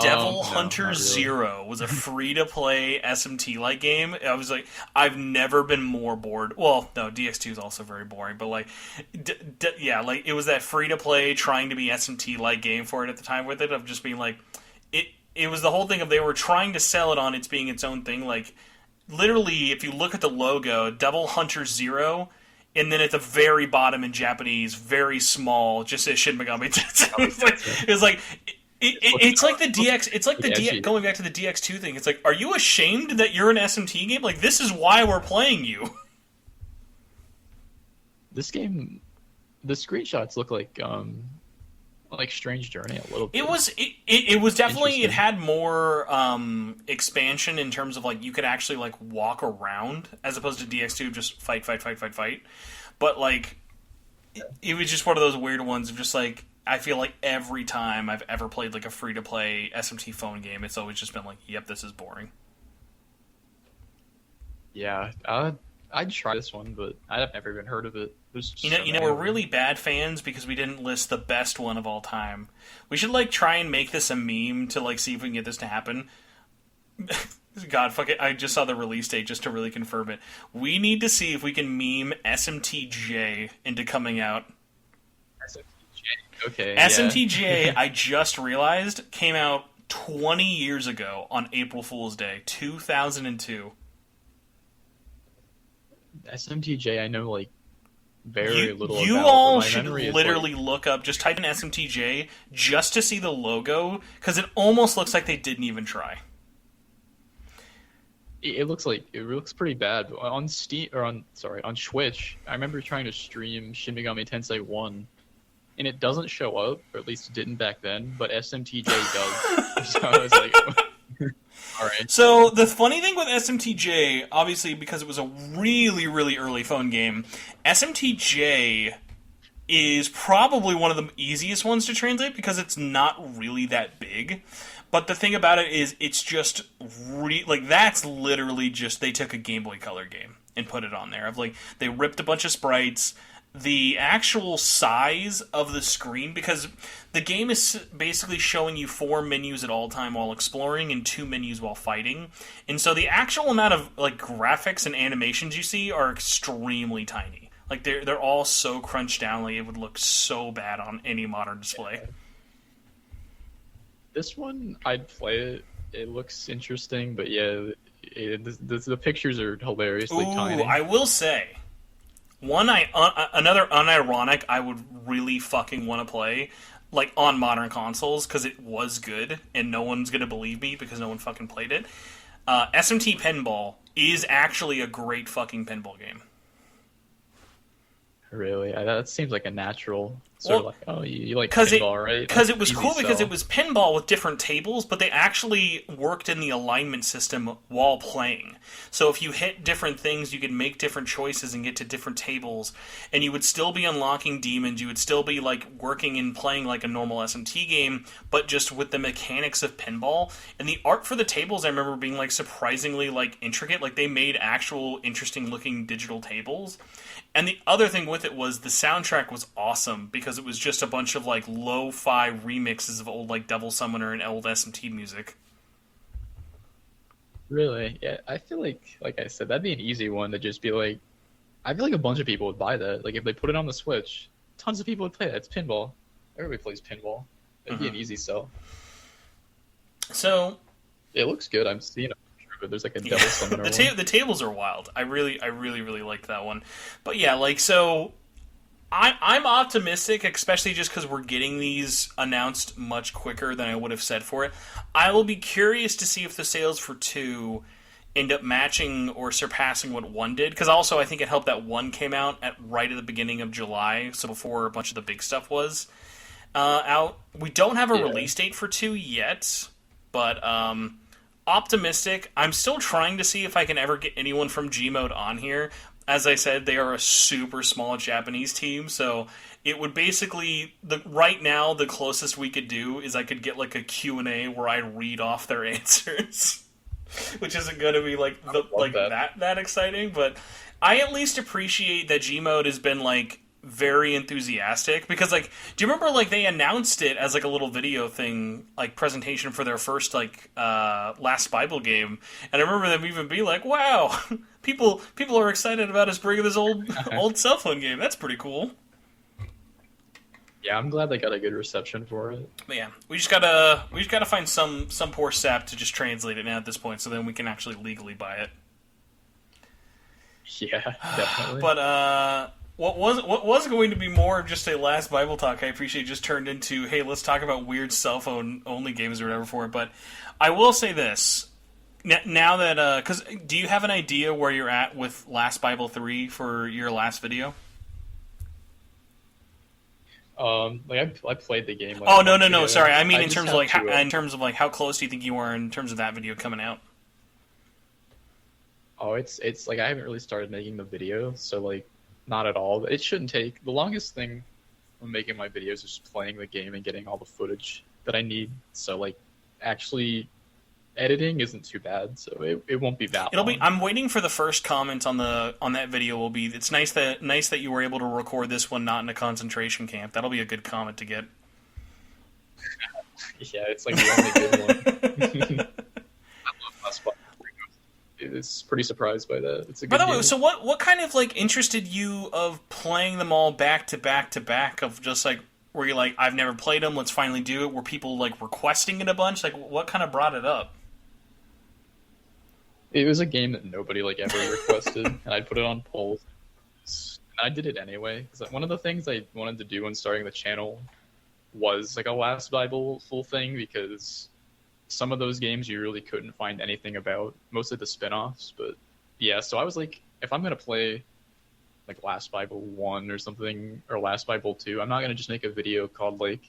Devil No, Hunter not really. Zero was a free-to-play SMT-like game. I was like, I've never been more bored. Well, no, DX2 is also very boring, but like, yeah, like it was that free-to-play trying to be SMT-like game for it at the time with it, of just being like, it was the whole thing of they were trying to sell it on its being its own thing. Like, literally, if you look at the logo, Devil Hunter Zero, and then at the very bottom in Japanese, very small, just says Shin Megami Tensei. It was like it's like the DX. It's like the DX. Going back to the DX2 thing. It's like, are you ashamed that you're an SMT game? Like, this is why we're playing you. This game, the screenshots look like Strange Journey a little bit. It was definitely, it had more expansion in terms of like you could actually like walk around as opposed to DX2 just fight. But like it was just one of those weird ones of just like, I feel like every time I've ever played like a free-to-play SMT phone game, it's always just been like, yep, this is boring. Yeah, I'd try this one, but I've never even heard of it. We're really bad fans because we didn't list the best one of all time. We should like try and make this a meme to like see if we can get this to happen. God, fuck it! I just saw the release date just to really confirm it. We need to see if we can meme SMTJ into coming out. Okay. SMTJ, yeah. I just realized, came out 20 years ago on April Fool's Day, 2002. SMTJ, I know like very little. You about, all should literally look up. Just type in SMTJ just to see the logo because it almost looks like they didn't even try. It looks pretty bad. But on Steam or on Switch, I remember trying to stream Shin Megami Tensei 1. And it doesn't show up, or at least it didn't back then, but SMTJ does. So I was like, alright. So the funny thing with SMTJ, obviously because it was a really, really early phone game, SMTJ is probably one of the easiest ones to translate because it's not really that big. But the thing about it is it's just, that's literally just, they took a Game Boy Color game and put it on there. Of like, they ripped a bunch of sprites. The actual size of the screen, because the game is basically showing you 4 menus at all time while exploring and 2 menus while fighting, and so the actual amount of like graphics and animations you see are extremely tiny. Like they're all so crunched down, like it would look so bad on any modern display. This one, I'd play it. It looks interesting, but yeah, the pictures are hilariously tiny. I will say. Another unironic I would really fucking want to play, like on modern consoles, because it was good, and no one's gonna believe me because no one fucking played it. SMT Pinball is actually a great fucking pinball game. Really? That seems like a natural sort of like, oh, you like pinball, right? Because it was cool because it was pinball with different tables, but they actually worked in the alignment system while playing. So if you hit different things, you could make different choices and get to different tables, and you would still be unlocking demons, you would still be like working and playing like a normal SMT game, but just with the mechanics of pinball. And the art for the tables, I remember being like surprisingly like intricate. Like they made actual interesting looking digital tables. And the other thing with it was the soundtrack was awesome because it was just a bunch of like lo-fi remixes of old like Devil Summoner and old SMT music. Really? Yeah, I feel like I said, that'd be an easy one to just be like, I feel like a bunch of people would buy that. Like if they put it on the Switch, tons of people would play that. It's pinball. Everybody plays pinball. It'd be an easy sell. So it looks good. I'm seeing it. But there's like a Devil Summoner the tables are wild. I really liked that one. But yeah, like, so I'm optimistic, especially just because we're getting these announced much quicker than I would have said for it. I will be curious to see if the sales for 2 end up matching or surpassing what 1 did, because also I think it helped that 1 came out right at the beginning of July, so before a bunch of the big stuff was out. We don't have a release date for 2 yet, but optimistic. I'm still trying to see if I can ever get anyone from Gmode on here. As I said, they are a super small Japanese team, so it would basically, right now, the closest we could do is I could get like a Q&A where I read off their answers, which isn't going to be that exciting, but I at least appreciate that Gmode has been like very enthusiastic, because like, do you remember like they announced it as like a little video thing, like presentation for their first like Last Bible game, and I remember them even being like, wow, people are excited about us bringing this old Cellphone game. That's pretty cool. Yeah, I'm glad they got a good reception for it. But yeah, we just gotta find some poor sap to just translate it now at this point, so then we can actually legally buy it. Yeah, definitely. But what was going to be more of just a Last Bible talk, I appreciate, just turned into, hey, let's talk about weird cell phone only games or whatever for it. But I will say this. Now that, because do you have an idea where you're at with Last Bible 3 for your last video? I played the game. Oh, no, sorry. I mean, in terms of like how close do you think you are in terms of that video coming out? Oh, it's like I haven't really started making the video, so like not at all. It shouldn't take, the longest thing when making my videos is just playing the game and getting all the footage that I need. So like actually editing isn't too bad, so it won't be that long. I'm waiting for the first comment on that video. Will be, it's nice that you were able to record this one not in a concentration camp. That'll be a good comment to get. Yeah, it's like the only good one. I love Last Bible. It's pretty surprised by that. It's a good By the way, game. so what kind of like interested you of playing them all back to back to back, of just like, were you like, I've never played them, let's finally do it? Were people like requesting it a bunch? Like, what kind of brought it up? It was a game that nobody like ever requested, and I'd put it on polls. And I did it anyway, because one of the things I wanted to do when starting the channel was like a Last Bible full thing, because some of those games you really couldn't find anything about, mostly the spin-offs. But yeah, so I was like, if I'm going to play like Last Bible 1 or something, or Last Bible 2, I'm not going to just make a video called like,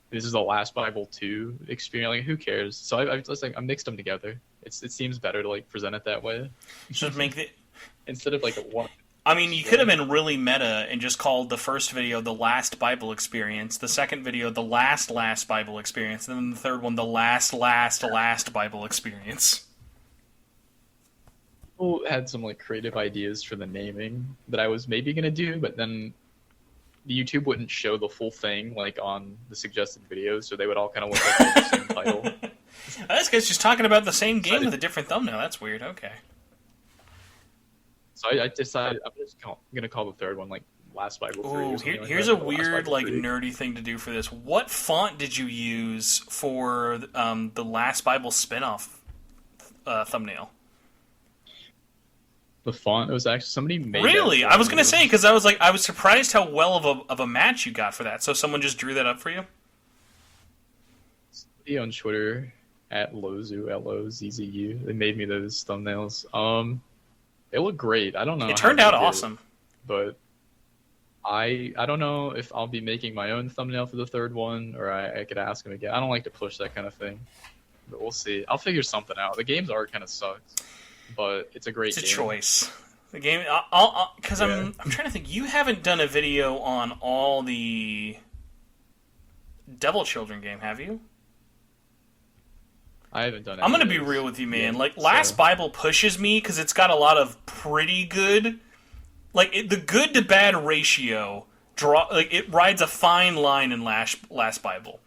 this is the Last Bible 2 experience. Like, who cares? So I just like, I mixed them together. It seems better to like present it that way. Just make the instead of like a one. I mean, you could have been really meta and just called the first video the Last Bible Experience, the second video the Last Bible Experience, and then the third one the Last Bible Experience. People had some like creative ideas for the naming that I was maybe gonna do, but then YouTube wouldn't show the full thing like on the suggested videos, so they would all kind of look like the same title. This guy's just talking about the same game with a different thumbnail. That's weird. Okay. So I decided I'm just gonna call the third one like Last Bible 3. Ooh, here's a weird like nerdy thing to do for this. What font did you use for the Last Bible spinoff thumbnail? The font, it was actually somebody made. Really? I was gonna say, because I was surprised how well of a match you got for that. So someone just drew that up for you? Somebody on Twitter at Lozu, Lozzu, they made me those thumbnails. They look great. I don't know. It turned out awesome. But I don't know if I'll be making my own thumbnail for the third one, or I could ask him again. I don't like to push that kind of thing, but we'll see. I'll figure something out. The game's art kind of sucks, but it's a great game. It's a choice. The game, because I'm trying to think. You haven't done a video on all the Devil Children game, have you? I haven't done it. I'm gonna be real with you, man. Like, Last Bible pushes me because it's got a lot of pretty good, like the good to bad ratio. It rides a fine line in Last Bible.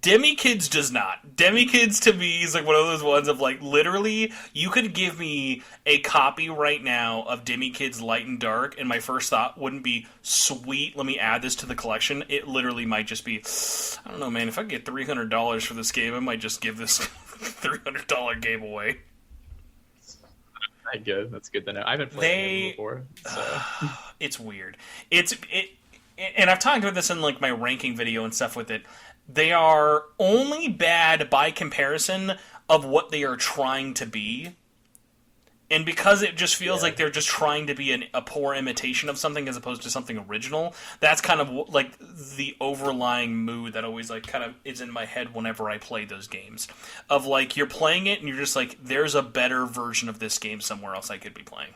Demi-Kids does not. Demi-Kids to me is like one of those ones of like, literally, you could give me a copy right now of Demi-Kids Light and Dark, and my first thought wouldn't be, sweet, let me add this to the collection. It literally might just be, I don't know, man, if I get $300 for this game, I might just give this $300 game away. Good. That's good to know. I haven't played the game before, so. It's weird. and I've talked about this in like my ranking video and stuff with it. They are only bad by comparison of what they are trying to be. And because it just feels like they're just trying to be a poor imitation of something as opposed to something original, that's kind of like the overlying mood that always like kind of is in my head whenever I play those games. Of like, you're playing it and you're just like, there's a better version of this game somewhere else I could be playing.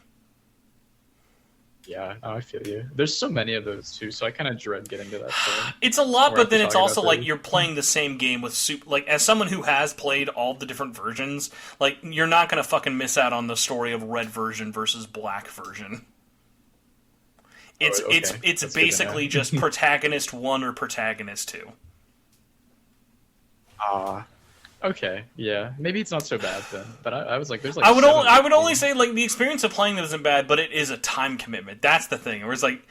Yeah, I feel you. There's so many of those too, so I kind of dread getting to that point. It's a lot, but then it's also like you're playing the same game with like as someone who has played all the different versions, like you're not gonna fucking miss out on the story of red version versus black version. It's That's basically just protagonist 1 or protagonist 2. Okay, yeah, maybe it's not so bad then. But I was like, there's like. I would only say like the experience of playing them isn't bad, but it is a time commitment. That's the thing. Whereas like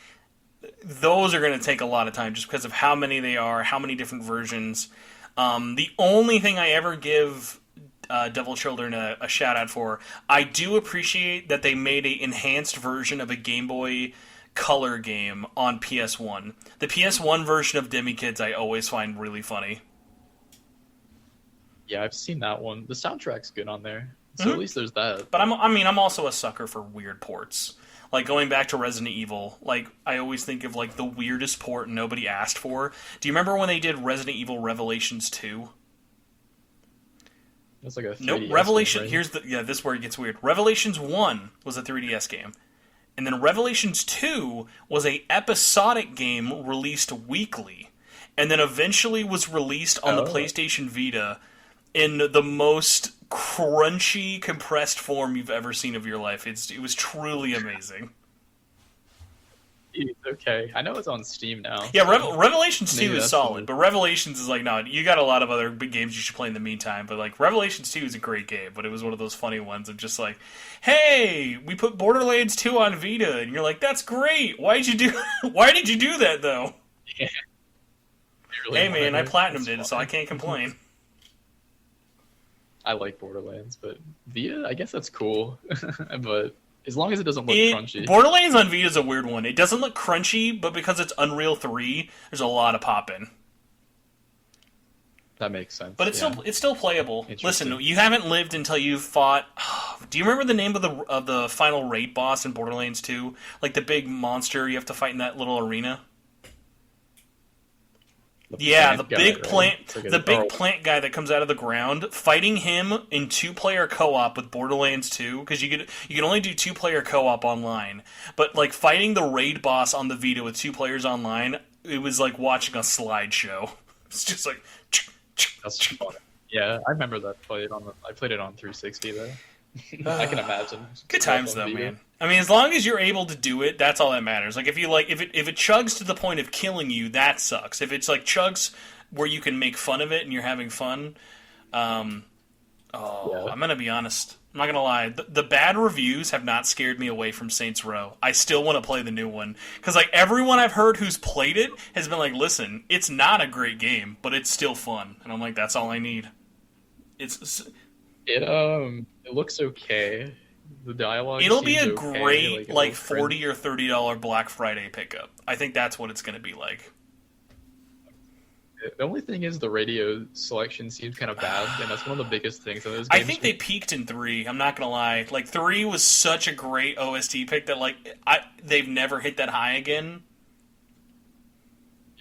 those are going to take a lot of time just because of how many they are, how many different versions. The only thing I ever give Devil Children a shout out for, I do appreciate that they made an enhanced version of a Game Boy Color game on PS1. The PS1 version of Demi Kids I always find really funny. Yeah, I've seen that one. The soundtrack's good on there, so at least there's that. But I'm also a sucker for weird ports. Like going back to Resident Evil, like I always think of like the weirdest port nobody asked for. Do you remember when they did Resident Evil Revelations 2? It's like a 3DS nope. Revelation. Game, right? This is where it gets weird. Revelations 1 was a 3DS game, and then Revelations 2 was a episodic game released weekly, and then eventually was released on the PlayStation Vita. In the most crunchy, compressed form you've ever seen of your life. It was truly amazing. Okay, I know it's on Steam now. Yeah, Revelations 2 is solid, but Revelations is like, no, you got a lot of other big games you should play in the meantime, but like, Revelations 2 is a great game, but it was one of those funny ones of just like, hey, we put Borderlands 2 on Vita, and you're like, that's great, why did you do that, though? Yeah. Really hey man, I platinumed it, so I can't complain. I like Borderlands, but Vita, I guess that's cool. But as long as it doesn't look crunchy. Borderlands on Vita is a weird one. It doesn't look crunchy, but because it's Unreal 3, there's a lot of pop-in. That makes sense. But it's still playable. Listen, you haven't lived until you've fought. Do you remember the name of the final raid boss in Borderlands 2? Like the big monster you have to fight in that little arena? The big plant guy that comes out of the ground. Fighting him in 2-player co-op with Borderlands 2, because you can only do 2-player co-op online. But like fighting the raid boss on the Vita with 2 players online, it was like watching a slideshow. It's just like. That's fun. Yeah, I remember that I played it on 360 though. I can imagine. Good times though, man. I mean, as long as you're able to do it, that's all that matters. Like if it chugs to the point of killing you, that sucks. If it's like chugs where you can make fun of it and you're having fun, I'm gonna be honest. I'm not gonna lie. The bad reviews have not scared me away from Saints Row. I still want to play the new one because like everyone I've heard who's played it has been like, "Listen, it's not a great game, but it's still fun." And I'm like, "That's all I need." It looks okay. The dialogue. It'll be a great like $40 or $30 Black Friday pickup. I think that's what it's going to be like. The only thing is the radio selection seems kind of bad, and that's one of the biggest things in those games. I think they peaked in 3. I'm not going to lie. Like 3 was such a great OST pick that like they've never hit that high again.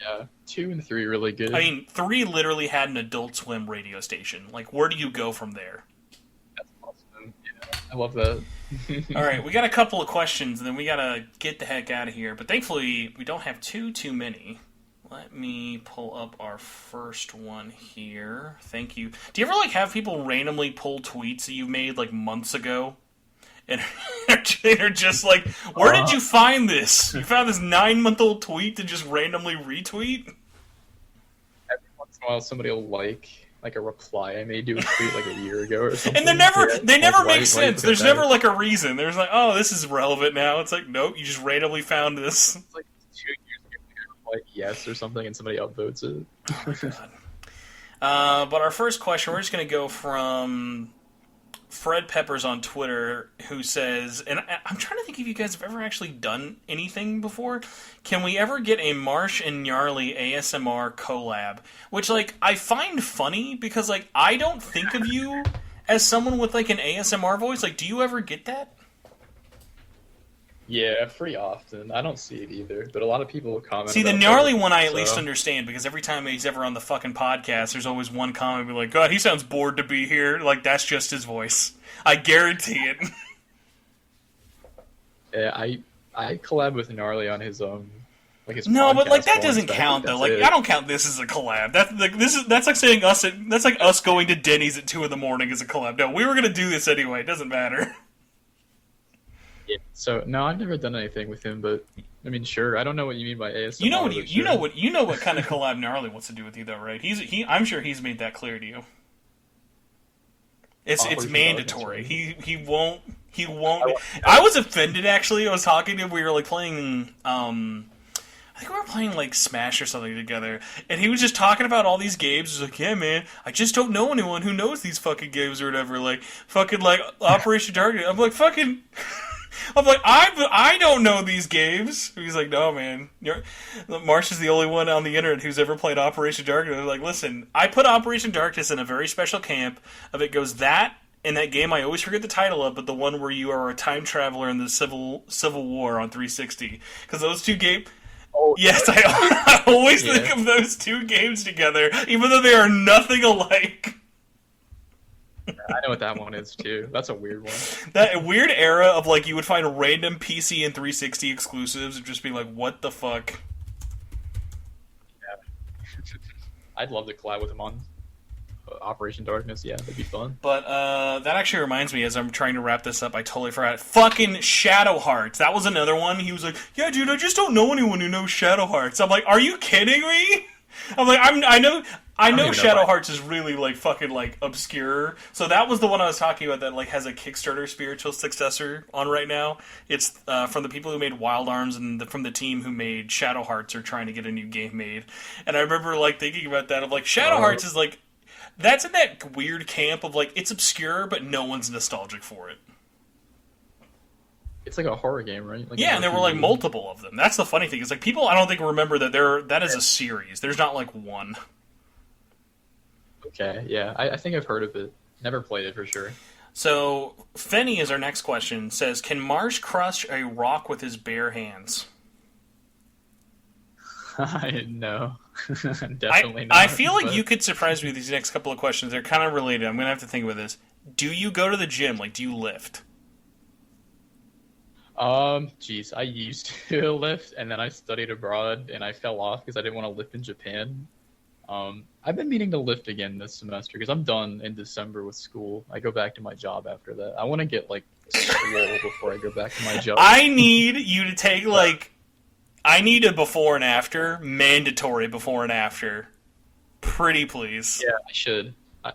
Yeah, 2 and 3 really good. I mean, 3 literally had an Adult Swim radio station. Like, where do you go from there? That's awesome. Yeah, I love that. All right, we got a couple of questions, and then we got to get the heck out of here. But thankfully, we don't have too many. Let me pull up our first one here. Thank you. Do you ever like have people randomly pull tweets that you made like months ago? And they're just like, where did you find this? You found this 9-month-old tweet to just randomly retweet? Every once in a while, somebody will like a reply I made to a tweet like a year ago or something. And they never make sense. There's never like a reason. There's like, oh, this is relevant now. It's like, nope, you just randomly found this. It's like 2 years ago, I replied yes or something, and somebody upvotes it. Oh my god. But our first question, we're just going to go from Fred Peppers on Twitter, who says, and I'm trying to think think if you guys have ever actually done anything before. Can we ever get a Marsh and Gnarly ASMR collab? Which, like, I find funny because, like, I don't think of you as someone with, like, an ASMR voice. Like, do you ever get that? Yeah, pretty often. I don't see it either, but a lot of people comment. See, the about Gnarly that, one I at so. least understand, because every time he's ever on the fucking podcast, there's always one comment be like, God, he sounds bored to be here. Like, that's just his voice. I guarantee it. Yeah, I collab with Gnarly on his like his No, but like podcast that once, doesn't but I count think though. that's Like it. I don't count this as a collab. That's like saying that's like us going to Denny's at 2 a.m. as a collab. No, we were gonna do this anyway. It doesn't matter. Yeah, so no, I've never done anything with him, but I mean, sure. I don't know what you mean by ASMR. You know what but you know sure. what kind of collab Gnarly wants to do with you though, right? I'm sure he's made that clear to you. It's mandatory. He won't. I was offended actually. I was talking to him. We were like playing. I think we were playing like Smash or something together, and he was just talking about all these games. He was like, "Yeah, man, I just don't know anyone who knows these fucking games or whatever." Like fucking like Operation Target. I'm like fucking. I'm like I don't know these games. He's like, "No, man, Marsh is the only one on the internet who's ever played Operation Darkness." I was like, "Listen, I put Operation Darkness in a very special camp of it goes that." In that game, I always forget the title of, but the one where you are a time traveler in the Civil War on 360, because those two games. Oh, Yes, I always think of those two games together, even though they are nothing alike. I know what that one is too. That's a weird one. That weird era of like you would find random PC and 360 exclusives and just be like, "What the fuck?" Yeah. I'd love to collab with him on Operation Darkness. Yeah, that'd be fun. But that actually reminds me, as I'm trying to wrap this up, I totally forgot. Fucking Shadow Hearts. That was another one. He was like, "Yeah, dude, I just don't know anyone who knows Shadow Hearts." I'm like, "Are you kidding me?" I'm like, I know Shadow Hearts is really like fucking like obscure. So that was the one I was talking about that like has a Kickstarter spiritual successor on right now. It's from the people who made Wild Arms and from the team who made Shadow Hearts are trying to get a new game made. And I remember like thinking about that of like Shadow Hearts is like that's in that weird camp of like it's obscure but no one's nostalgic for it. It's like a horror game, right? Like yeah, and there were like multiple of them. That's the funny thing. Is like people I don't think remember that is a series. There's not like one. Okay, yeah. I think I've heard of it. Never played it for sure. So, Fenny is our next question. Says, can Marsh crush a rock with his bare hands? No. Definitely not. I feel like you could surprise me with these next couple of questions. They're kind of related. I'm going to have to think about this. Do you go to the gym? Like, do you lift? Geez, I used to lift, and then I studied abroad, and I fell off because I didn't want to lift in Japan. I've been meaning to lift again this semester because I'm done in December with school. I go back to my job after that. I want to get like swole before I go back to my job. I need you to take like, I need a before and after, mandatory before and after. Pretty please. Yeah, I should. I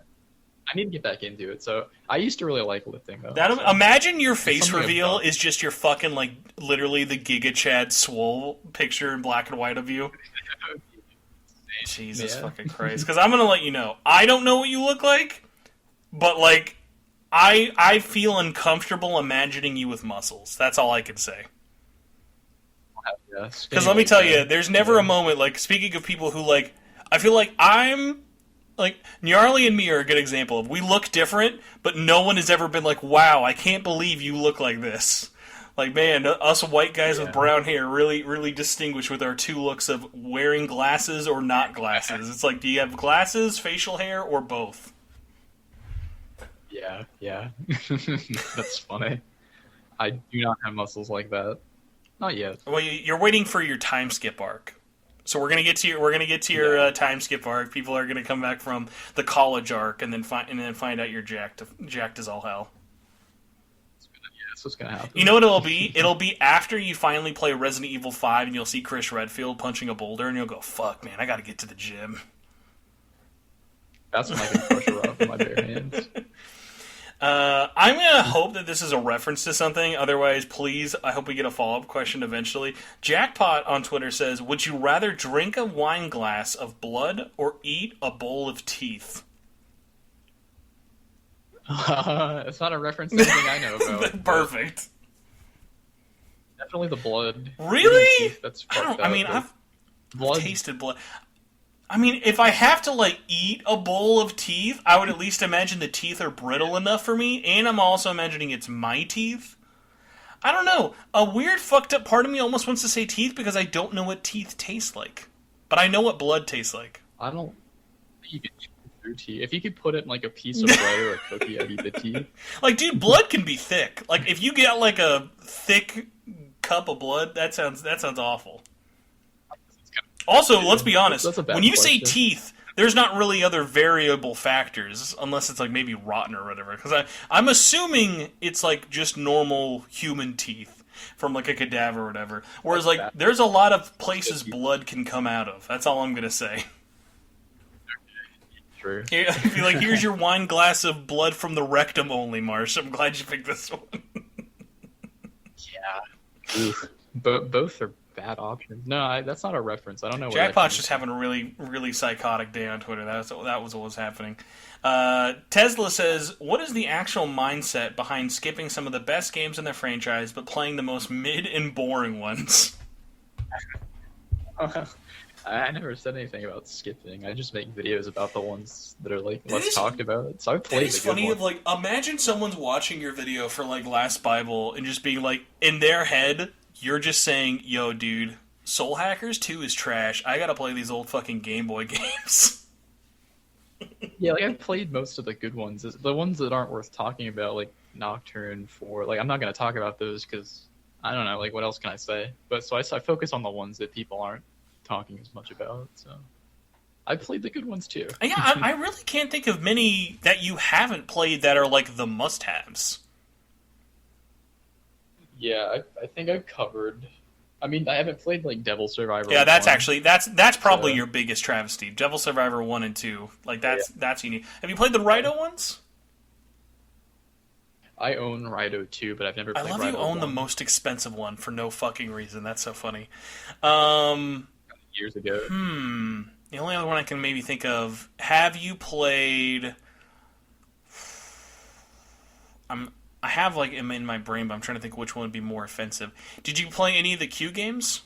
need to get back into it. So I used to really like lifting though. Imagine your face reveal is just your fucking like literally the Giga Chad swole picture in black and white of you. Jesus fucking Christ. Because I'm going to let you know. I don't know what you look like, but, like, I feel uncomfortable imagining you with muscles. That's all I can say. Because let me tell you, there's never a moment, like, speaking of people who, like, I feel like Gnarly and me are a good example of we look different, but no one has ever been like, wow, I can't believe you look like this. Like, man, us white guys with brown hair really, really distinguish with our two looks of wearing glasses or not glasses. It's like, do you have glasses, facial hair, or both? Yeah. That's funny. I do not have muscles like that. Not yet. Well, you're waiting for your time skip arc. So we're gonna get to your time skip arc. People are gonna come back from the college arc and then find out you're jacked as all hell. That's what's gonna happen. You know what it'll be? It'll be after you finally play Resident Evil 5 and you'll see Chris Redfield punching a boulder and you'll go, fuck, man, I gotta get to the gym. That's when I can crush her off with my bare hands. I'm going to hope that this is a reference to something. Otherwise, please, I hope we get a follow-up question eventually. Jackpot on Twitter says, would you rather drink a wine glass of blood or eat a bowl of teeth? It's not a reference to anything I know about. Perfect. Definitely the blood. Really? Teeth, that's I fucked don't. I up. mean, Like, I've blood. tasted blood. I mean, if I have to like eat a bowl of teeth, I would at least imagine the teeth are brittle enough for me, and I'm also imagining it's my teeth. I don't know. A weird, fucked up part of me almost wants to say teeth because I don't know what teeth taste like, but I know what blood tastes like. I don't think you could chew through teeth. If you could put it in like a piece of bread or a cookie, I'd eat the teeth. Like, dude, blood can be thick. Like, if you get like a thick cup of blood, that sounds awful. Also, let's be honest. That's a bad When you say question. teeth, there's not really other variable factors, unless it's like maybe rotten or whatever. Because I'm assuming it's like just normal human teeth from like a cadaver or whatever. Whereas like there's a lot of places blood can come out of. That's all I'm gonna say. True. Be like, here's your wine glass of blood from the rectum only, Marsh. I'm glad you picked this one. Yeah. Oof. Both are bad options. No, that's not a reference. I don't know what Jackpot's just having a really, really psychotic day on Twitter. That was what was happening. Tesla says, what is the actual mindset behind skipping some of the best games in the franchise but playing the most mid and boring ones? I never said anything about skipping. I just make videos about the ones that are like less is- talked about. So I played It's the good funny ones. of like, imagine someone's watching your video for like Last Bible and just being like, in their head, you're just saying, yo, dude, Soul Hackers 2 is trash. I gotta play these old fucking Game Boy games. Yeah, like I've played most of the good ones. The ones that aren't worth talking about, like Nocturne 4, like I'm not gonna talk about those because I don't know, like what else can I say? But so I focus on the ones that people aren't talking as much about. So I played the good ones too. Yeah, I really can't think of many that you haven't played that are like the must-haves. Yeah, I think I've covered. I mean, I haven't played like Devil Survivor. Yeah, that's 1. actually that's probably So- your biggest travesty. Devil Survivor 1 and 2. Like that's unique. Have you played the Raito ones? I own Raito 2, but I've never I played love Raito you own 1 the most expensive one for no fucking reason. That's so funny. years ago. The only other one I can maybe think of. Have you played? I have like him in my brain, but I'm trying to think which one would be more offensive. Did you play any of the Q games?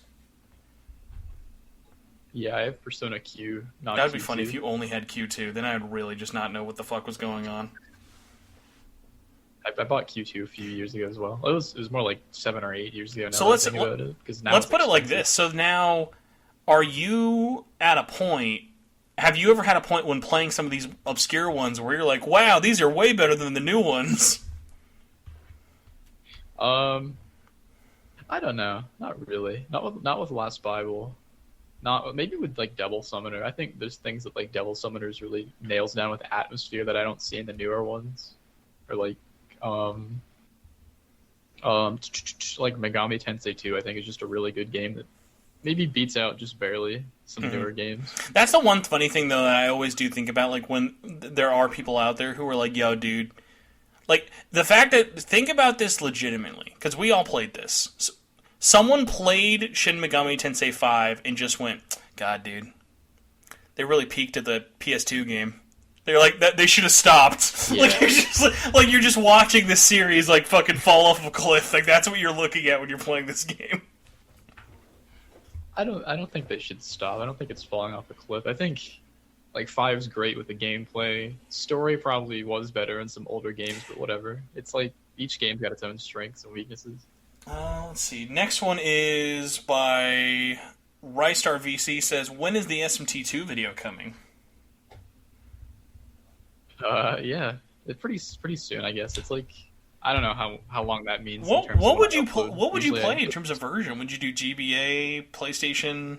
Yeah, I have Persona Q. Not That would be Q2. funny if you only had Q2. Then I would really just not know what the fuck was going on. I bought Q2 a few years ago as well. It was more like 7 or 8 years ago. Now So that I let's- think about it, 'cause now Let's it's put it like expensive. this. So now, are you at a point? Have you ever had a point when playing some of these obscure ones where you're like, "Wow, these are way better than the new ones"? I don't know. Not really. Not with Last Bible. Not maybe with like Devil Summoner. I think there's things that like Devil Summoners really nails down with atmosphere that I don't see in the newer ones. Or like like Megami Tensei 2, I think is just a really good game that maybe beats out just barely some newer games. That's the one funny thing though that I always do think about. Like when there are people out there who are like, "Yo, dude." Like, the fact that, think about this legitimately, because we all played this. Someone played Shin Megami Tensei 5 and just went, God, dude, they really peaked at the PS2 game. They're like, that they should have stopped. Yeah. Like you're just watching this series, like, fucking fall off a cliff. Like, that's what you're looking at when you're playing this game. I don't think they should stop. I don't think it's falling off a cliff. I think like 5's great with the gameplay. Story probably was better in some older games, but whatever. It's like each game's got its own strengths and weaknesses. Let's see. Next one is by Rystar VC says, when is the SMT2 video coming? Yeah, it's pretty soon, I guess. It's like I don't know how long that means. What would you Usually play in terms of version? Would you do GBA, PlayStation?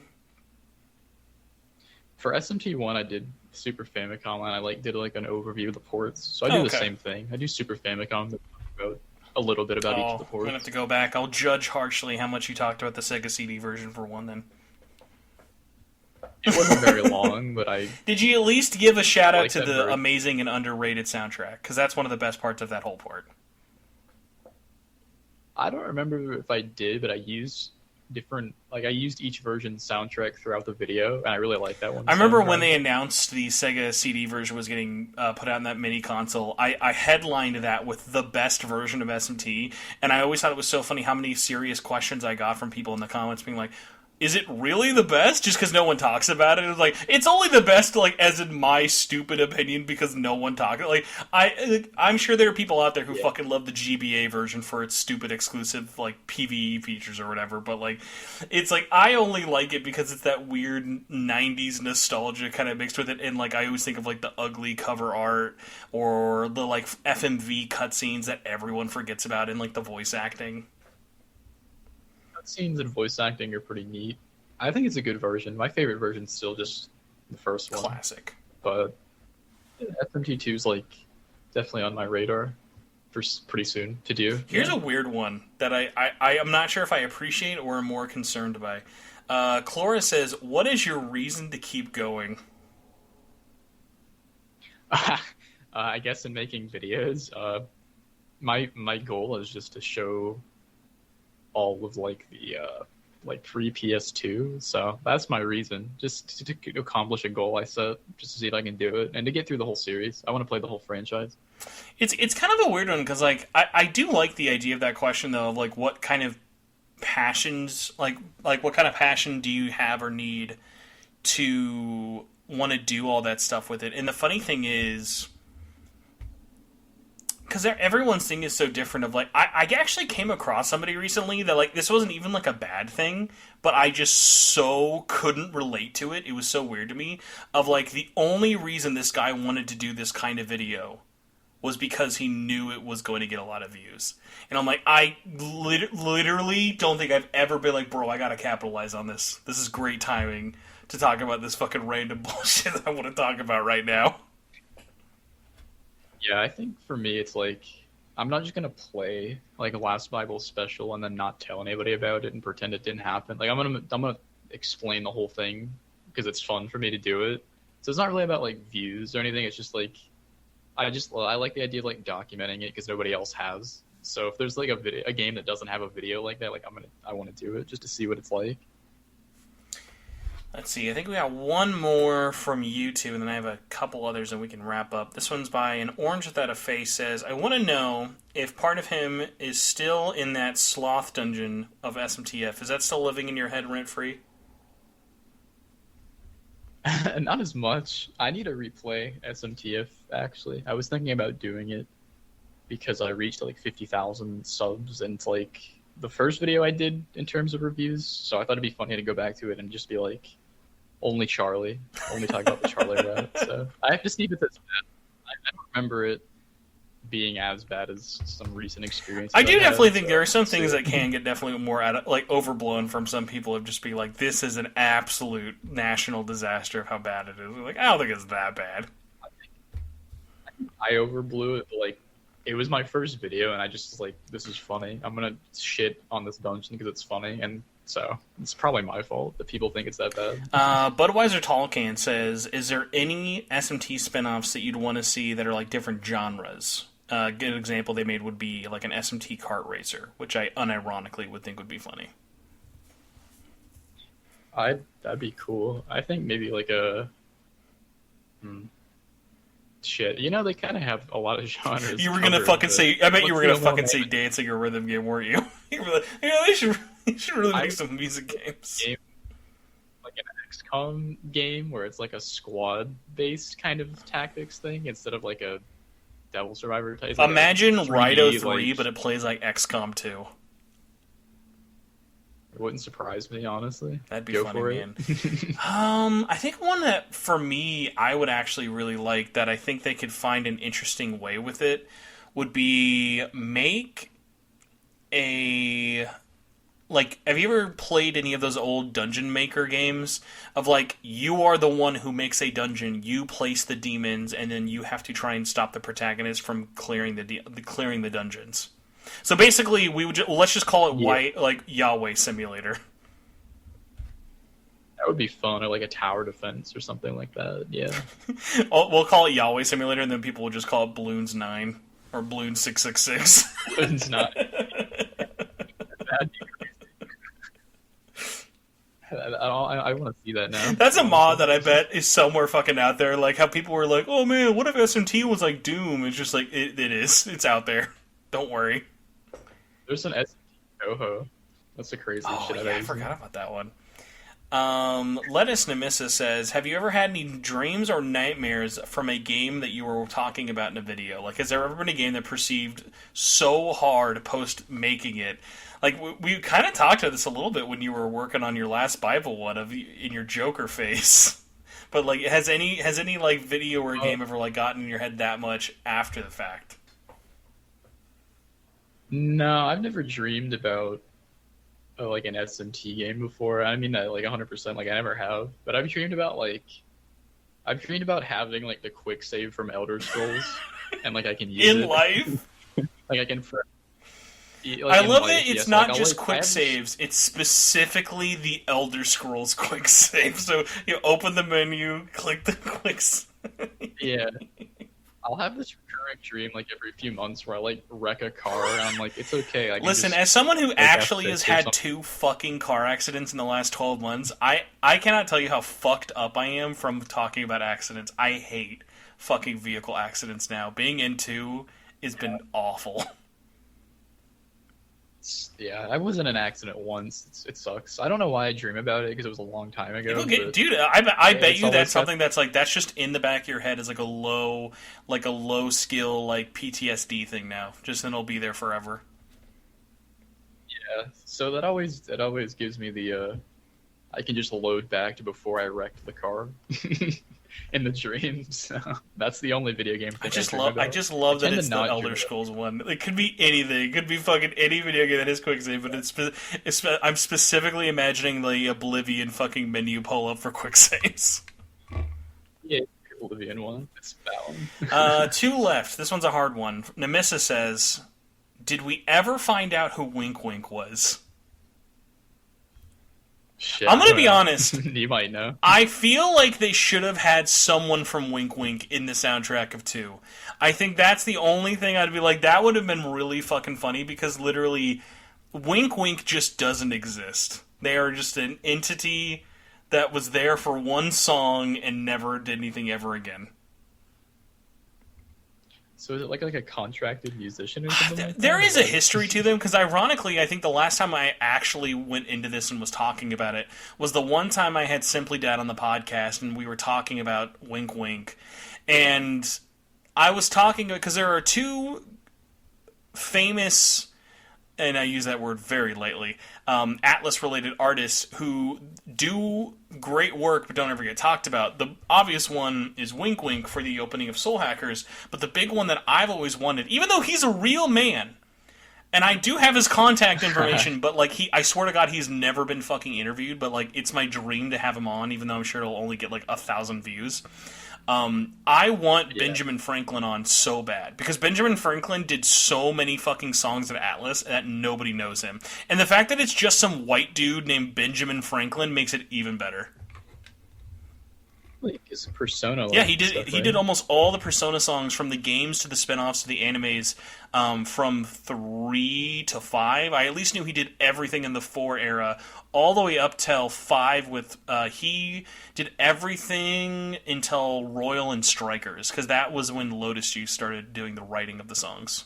For SMT1, I did Super Famicom, and I did an overview of the ports. So I do the same thing. I do Super Famicom, about a little bit about each of the I'm ports. gonna have to go back. I'll judge harshly how much you talked about the Sega CD version for one. Then It wasn't very long, but I did you at least give a shout out like to that the version. amazing and underrated soundtrack? Because that's one of the best parts of that whole port. don't remember if I did, but I used different. Like I used each version's soundtrack throughout the video, and I really like that one. I remember when they announced the Sega CD version was getting put out in that mini console, I headlined that with the best version of SMT, and I always thought it was so funny how many serious questions I got from people in the comments being like, is it really the best? Just because no one talks about it. It was like, it's only the best, like, as in my stupid opinion, because no one talks. Like, I'm sure there are people out there who fucking love the GBA version for its stupid exclusive, like, PvE features or whatever. But, like, it's like, I only like it because it's that weird 90s nostalgia kind of mixed with it. And, like, I always think of, like, the ugly cover art or the, like, FMV cutscenes that everyone forgets about and, like, the voice acting. Scenes and voice acting are pretty neat. I think it's a good version. My favorite version is still just the first one. Classic. But SMT2 is like definitely on my radar for pretty soon to do. Here's a weird one that I am not sure if I appreciate or am more concerned by. Clora says, what is your reason to keep going? I guess in making videos, my goal is just to show all of like the like free PS2, so that's my reason, just to accomplish a goal I set, just to see if I can do it and to get through the whole series. I want to play the whole franchise. It's kind of a weird one because like I do like the idea of that question though, of like what kind of passions, like what kind of passion do you have or need to want to do all that stuff with it. And the funny thing is, because everyone's thing is so different of, like, I actually came across somebody recently that, like, this wasn't even, like, a bad thing, but I just so couldn't relate to it. It was so weird to me. Of, like, the only reason this guy wanted to do this kind of video was because he knew it was going to get a lot of views. And I'm like, I literally don't think I've ever been like, bro, I gotta capitalize on this. This is great timing to talk about this fucking random bullshit that I want to talk about right now. Yeah, I think for me it's like I'm not just gonna play like a Last Bible special and then not tell anybody about it and pretend it didn't happen. Like I'm gonna explain the whole thing because it's fun for me to do it. So it's not really about like views or anything. It's just like I like the idea of like documenting it because nobody else has. So if there's like a game that doesn't have a video like that, like I want to do it just to see what it's like. Let's see, I think we got one more from YouTube, and then I have a couple others and we can wrap up. This one's by an Orange Without a Face. Says, I want to know if part of him is still in that sloth dungeon of SMTF. Is that still living in your head rent-free? Not as much. I need to replay SMTF, actually. I was thinking about doing it because I reached like 50,000 subs, and it's like the first video I did in terms of reviews, so I thought it'd be funny to go back to it and just be like, only Charlie, only talk about the Charlie route. So I have to see if it's bad. I don't remember it being as bad as some recent experiences. I do definitely think there are some things that can get definitely more like overblown from some people of just be like, this is an absolute national disaster of how bad it is. Like, I don't think it's that bad. I overblew it, but like, it was my first video, and I just was like, this is funny. I'm gonna shit on this dungeon because it's funny, and so it's probably my fault that people think it's that bad. Budweiser Tallcan says, is there any SMT spin-offs that you'd want to see that are like different genres? A good example they made would be like an SMT kart racer, which I unironically would think would be funny. That'd be cool. I think maybe like a... Shit, you know, they kind of have a lot of genres. You were gonna fucking say, I bet you were gonna fucking say dancing or rhythm game, weren't you? You were like, yeah, they should really make some music games. Like an XCOM game where it's like a squad-based kind of tactics thing instead of like a Devil Survivor type. Imagine like Rhino 3, but it plays like XCOM 2. It wouldn't surprise me, honestly. That'd be funny, man. I think one that, for me, I would actually really like, that I think they could find an interesting way with it, would be make a... Like, have you ever played any of those old Dungeon Maker games? Of, like, you are the one who makes a dungeon, you place the demons, and then you have to try and stop the protagonist from clearing the dungeons. So basically, let's just call it Yahweh Simulator. That would be fun, or like a tower defense or something like that. Yeah. We'll call it Yahweh Simulator, and then people will just call it Bloons 9 or Bloons 666. Bloons 9. That'd be I want to see that now. That's a mod that I bet is somewhere fucking out there. Like how people were like, "Oh man, what if SMT was like Doom?" It's just like it is. It's out there. Don't worry. There's an SMT Toho. That's the crazy shit. Oh yeah, I forgot about that one. Lettuce Nemissa says, have you ever had any dreams or nightmares from a game that you were talking about in a video? Like, has there ever been a game that perceived so hard post making it? Like, we kind of talked about this a little bit when you were working on your last Bible one in your Joker face. But like, has any like video or game ever like gotten in your head that much after the fact? No, I've never dreamed about like an SMT game before. I mean, like 100%, like I never have. But I've dreamed about having like the quick save from Elder Scrolls, and like I can use in it life. Like I can. Like I love that it's not just quick saves; it's specifically the Elder Scrolls quick save. So you open the menu, click the quick save. Yeah. I'll have this recurring dream like every few months where I like wreck a car and I'm like, it's okay. Listen, as someone who actually has had 2 fucking car accidents in the last 12 months, I cannot tell you how fucked up I am from talking about accidents. I hate fucking vehicle accidents now. Being in 2 has been awful. Yeah, I was in an accident once. It sucks. I don't know why I dream about it because it was a long time ago. Dude, I bet you that's something that's like that's just in the back of your head as like a low skill like PTSD thing now. Just then it'll be there forever. Yeah, so that always gives me the I can just load back to before I wrecked the car. In the dreams. That's the only video game thing I just love that it's the Elder Scrolls one. It could be anything. It could be fucking any video game that is quick save, but I'm specifically imagining the Oblivion fucking menu pull up for quick saves. Yeah, Oblivion one. It's that one. 2 left. This one's a hard one. Nemissa says, did we ever find out who Wink Wink was? Shit, I'm going to be honest. You might know. I feel like they should have had someone from Wink Wink in the soundtrack of 2. I think that's the only thing I'd be like, that would have been really fucking funny because literally Wink Wink just doesn't exist. They are just an entity that was there for one song and never did anything ever again. So is it like a contracted musician or something like that? There is a history to them, because ironically, I think the last time I actually went into this and was talking about it was the one time I had Simply Dad on the podcast, and we were talking about Wink Wink. And I was talking, because there are 2 famous, and I use that word very lightly, Atlus-related artists who do great work but don't ever get talked about. The obvious one is Wink Wink for the opening of Soul Hackers, but the big one that I've always wanted, even though he's a real man, and I do have his contact information, but like I swear to God, he's never been fucking interviewed, but like it's my dream to have him on, even though I'm sure it'll only get like 1,000 views. I want Benjamin Franklin on so bad, because Benjamin Franklin did so many fucking songs at Atlus that nobody knows him. And the fact that it's just some white dude named Benjamin Franklin makes it even better. Like his Persona. Yeah, he did. He did almost all the Persona songs, from the games to the spin-offs to the animes, from 3 to 5. I at least knew he did everything in the 4 era, all the way up till 5. With he did everything until Royal and Strikers, because that was when Lotus Juice started doing the writing of the songs.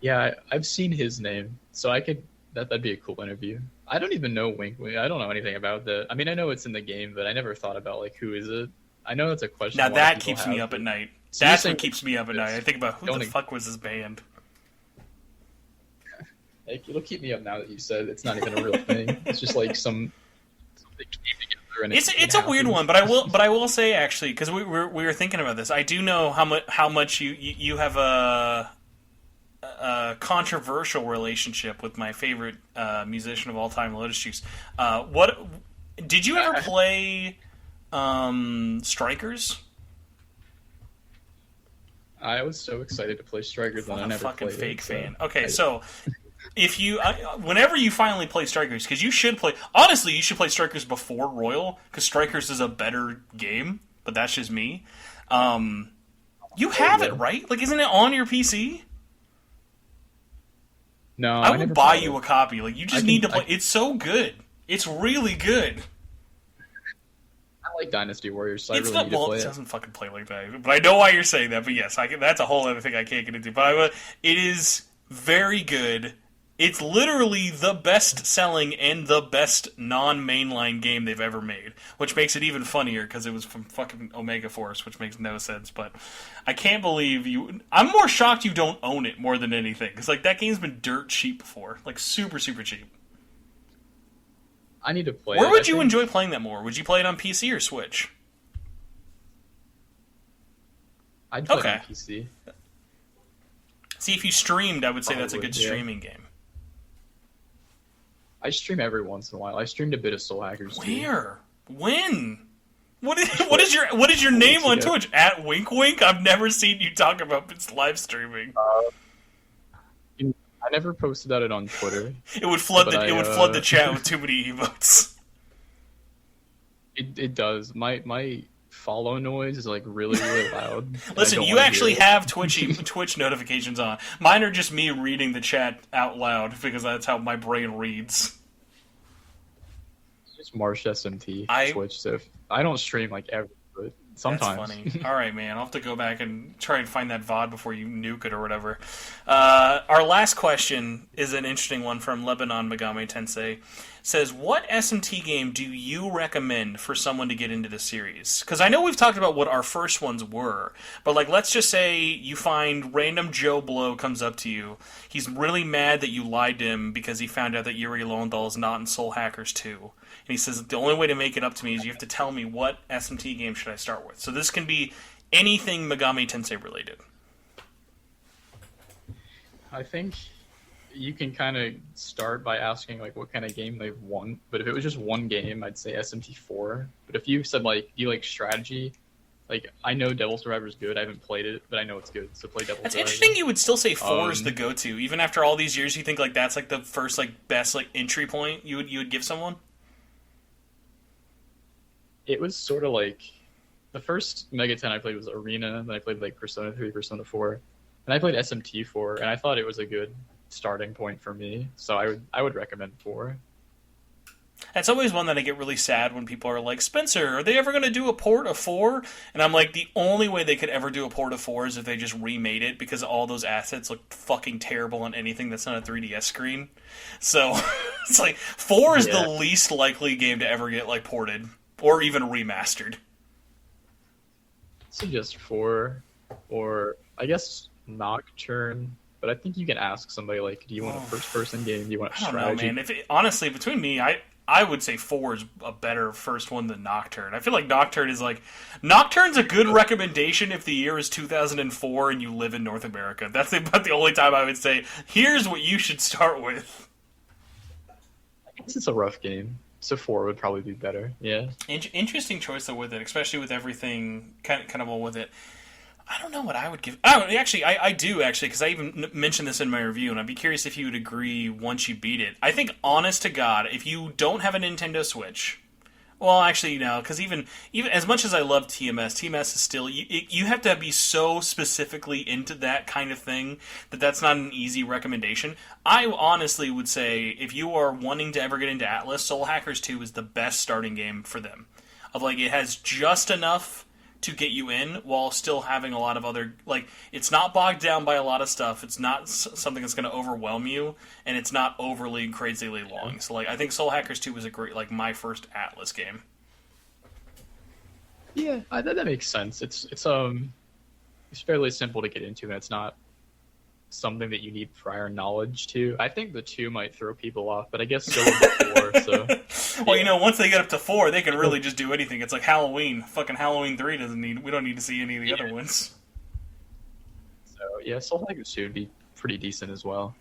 Yeah, I've seen his name, so I could. That'd be a cool interview. I don't even know Wink Wink. I don't know anything about that. I mean, I know it's in the game, but I never thought about like who is it. I know that's a question. Now that keeps me up at night. So that's what keeps me up at night. I think about who the fuck was this band. Like, it'll keep me up now that you said it's not even a real thing. It's just like something came together. And it's a weird one, but I will say actually, because we were thinking about this. I do know how much you have a controversial relationship with my favorite musician of all time, Lotus Juice. What did you ever play? Strikers? I was so excited to play Strikers, and I never fucking played fake it, fan. Okay, so if you, whenever you finally play Strikers, because you should play. Honestly, you should play Strikers before Royal, because Strikers is a better game. But that's just me. You have it, right? Like, isn't it on your PC? No, I will buy you a copy. Like, you just need to play. It's so good. It's really good. I like Dynasty Warriors, so I It's really not, need to well, play it it. doesn't fucking play like that. But I know why you're saying that. But yes, that's a whole other thing I can't get into. But it is very good. It's literally the best-selling and the best non-mainline game they've ever made, which makes it even funnier because it was from fucking Omega Force, which makes no sense. But I can't believe you. I'm more shocked you don't own it more than anything, because like that game's been dirt cheap before, like super super cheap. I need to play Where it. would you enjoy playing that more? Would you play it on PC or Switch? I'd play Okay. it on PC. See, if you streamed, I would say that's a Probably, good yeah. streaming game. I stream every once in a while. I streamed a bit of Soul Hackers too. Where? When? What is your name on ago. Twitch? At Wink Wink? I've never seen you talk about it's live streaming. I never posted about it on Twitter. It would flood but it would flood the chat with too many emotes. It does. My follow noise is like really really loud. and I Listen, don't you wanna actually hear it. have Twitch notifications on. Mine are just me reading the chat out loud because that's how my brain reads. It's Marsh SMT I- Twitch. So I don't stream like ever, but sometimes. That's funny. All right, man. I'll have to go back and try and find that VOD before you nuke it or whatever. Our last question is an interesting one from Lebanon Megami Tensei. Says, what SMT game do you recommend for someone to get into the series? Because I know we've talked about what our first ones were, but like, let's just say you find random Joe Blow comes up to you. He's really mad that you lied to him because he found out that Yuri Lowenthal is not in Soul Hackers 2. And he says, the only way to make it up to me is you have to tell me what SMT game should I start with. So this can be anything Megami Tensei related. I think you can kind of start by asking like what kind of game they've won. But if it was just one game, I'd say SMT4. But if you said like do you like strategy, like I know Devil Survivor is good. I haven't played it, but I know it's good. So play Devil That's Survivor. interesting. You would still say 4 is the go-to, even after all these years. You think like that's like the first like best like entry point you would give someone. It was sort of like the first Mega 10 I played was Arena, then I played like Persona 3, Persona 4, and I played SMT4, and I thought it was a good starting point for me. So I would recommend 4. That's always one that I get really sad when people are like, Spencer, are they ever going to do a port of 4? And I'm like, the only way they could ever do a port of 4 is if they just remade it, because all those assets look fucking terrible on anything that's not a 3DS screen. So it's like 4 is the least likely game to ever get like ported or even remastered. So just 4, or I guess Nocturne. But I think you can ask somebody like, do you want a first-person game? Do you want a I don't strategy? know, man. Honestly, between me, I would say 4 is a better first one than Nocturne. I feel like Nocturne's a good recommendation if the year is 2004 and you live in North America. That's about the only time I would say, here's what you should start with. I guess it's a rough game, so 4 would probably be better. Yeah. Interesting choice though with it, especially with everything kind of all with it. I don't know what I would give. Oh, actually, I do actually, because I even mentioned this in my review, and I'd be curious if you would agree once you beat it. I think, honest to God, if you don't have a Nintendo Switch, well, actually, no, because even as much as I love TMS is still you have to be so specifically into that kind of thing that's not an easy recommendation. I honestly would say if you are wanting to ever get into Atlus, Soul Hackers 2 is the best starting game for them. Of like, it has just enough to get you in while still having a lot of other, like, it's not bogged down by a lot of stuff, it's not something that's going to overwhelm you, and it's not overly crazily long. So like, I think Soul Hackers 2 was a great, like, my first Atlus game. Yeah, that makes sense. It's fairly simple to get into, and it's not something that you need prior knowledge to. I think the 2 might throw people off, but I guess so would the 4. So Well, once they get up to 4, they can really just do anything. It's like Halloween. Fucking Halloween 3 we don't need to see any of the other ones. So yeah, Soul Hackers 2 would be pretty decent as well.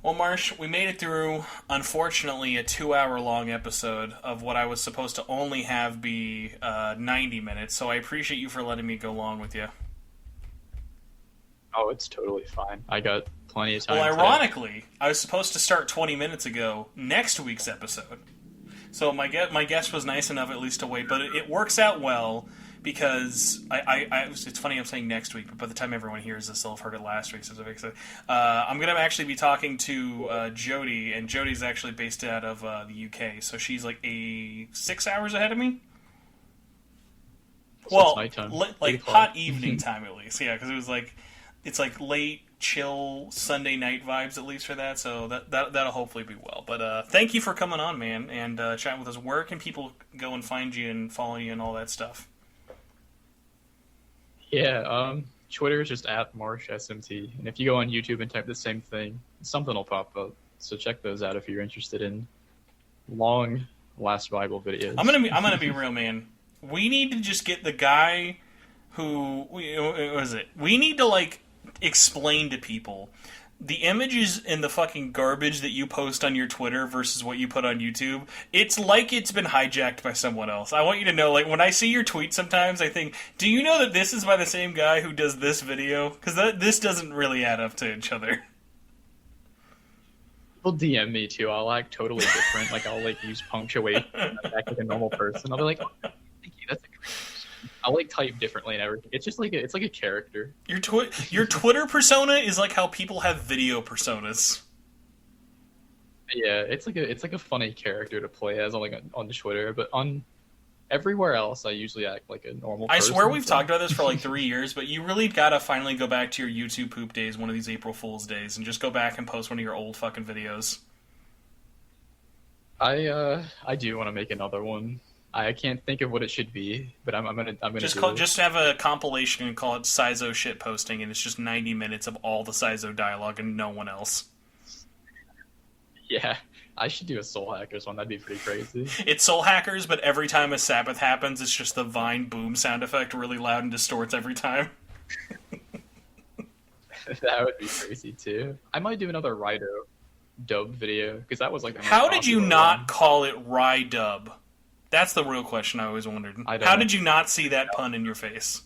Well, Marsh, we made it through, unfortunately, a 2-hour-long episode of what I was supposed to only have be 90 minutes, so I appreciate you for letting me go long with you. Oh, it's totally fine. I got plenty of time. Well, ironically, I was supposed to start 20 minutes ago next week's episode. So my guest was nice enough at least to wait, but it works out well because it's funny I'm saying next week, but by the time everyone hears this, they'll have heard it last week. So I'm going to actually be talking to Jody, and Jody's actually based out of the UK, so she's like 6 hours ahead of me. So well, nighttime. Like hot evening time at least, yeah, because it's like late, chill Sunday night vibes at least for that. So that'll hopefully be well. But thank you for coming on, man, and chatting with us. Where can people go and find you and follow you and all that stuff? Yeah, Twitter is just at Marsh SMT, and if you go on YouTube and type the same thing, something will pop up. So check those out if you're interested in long last Bible videos. I'm gonna be real, man. We need to just get the guy who what is it? We need to like explain to people the images and the fucking garbage that you post on your Twitter versus what you put on YouTube. It's like it's been hijacked by someone else. I want you to know, like, when I see your tweets sometimes, I think, do you know that this is by the same guy who does this video? Because this doesn't really add up to each other. People DM me too. I'll act totally different. Like I'll like use punctuation, act like a normal person. I'll be like, oh, thank you. That's a great person. I'll like type differently and everything. It's just like it's like a character. Your Twitter persona is like how people have video personas. Yeah, it's like a funny character to play as on Twitter, but on everywhere else I usually act like a normal person. I swear we've talked about this for like 3 years, but you really gotta finally go back to your YouTube poop days one of these April Fool's days and just go back and post one of your old fucking videos. I do want to make another one. I can't think of what it should be, but I'm gonna just have a compilation and call it Sizo shit posting, and it's just 90 minutes of all the Sizo dialogue and no one else. Yeah, I should do a Soul Hackers one. That'd be pretty crazy. It's Soul Hackers, but every time a Sabbath happens, it's just the Vine boom sound effect really loud and distorts every time. That would be crazy too. I might do another Rido dub video because that was like. How did you not call it Rydub? That's the real question I always wondered. How did you not see that pun in your face?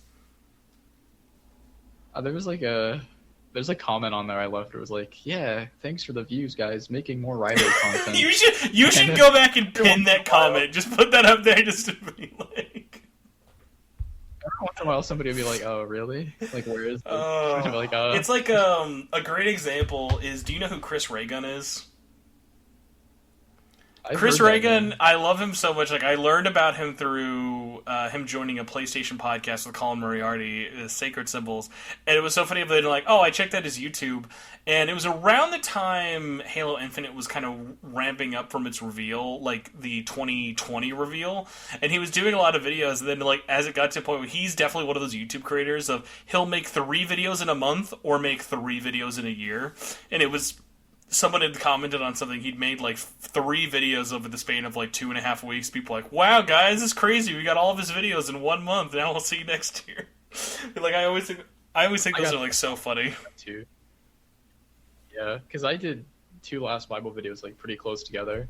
There's a comment on there I left. It was like, yeah, thanks for the views, guys. Making more Rido content. you should go back and pin that comment. Just put that up there just to be like. Every once in a while, somebody will be like, "Oh, really? Like, where is this?" Like, it's like a great example is. Do you know who Chris Raygun is? Chris Reagan, I love him so much. Like, I learned about him through him joining a PlayStation podcast with Colin Moriarty, Sacred Symbols. And it was so funny that, like, I checked out his YouTube. And it was around the time Halo Infinite was kind of ramping up from its reveal, like the 2020 reveal. And he was doing a lot of videos. And then, like, as it got to a point where he's definitely one of those YouTube creators of he'll make 3 videos in a month or make 3 videos in a year. And it was... Someone had commented on something. He'd made like 3 videos over the span of like 2.5 weeks. People were like, wow, guys, this is crazy. We got all of his videos in 1 month. Now we'll see you next year. Like, I always think those are like so funny. Too. Yeah, because I did 2 last Bible videos like pretty close together.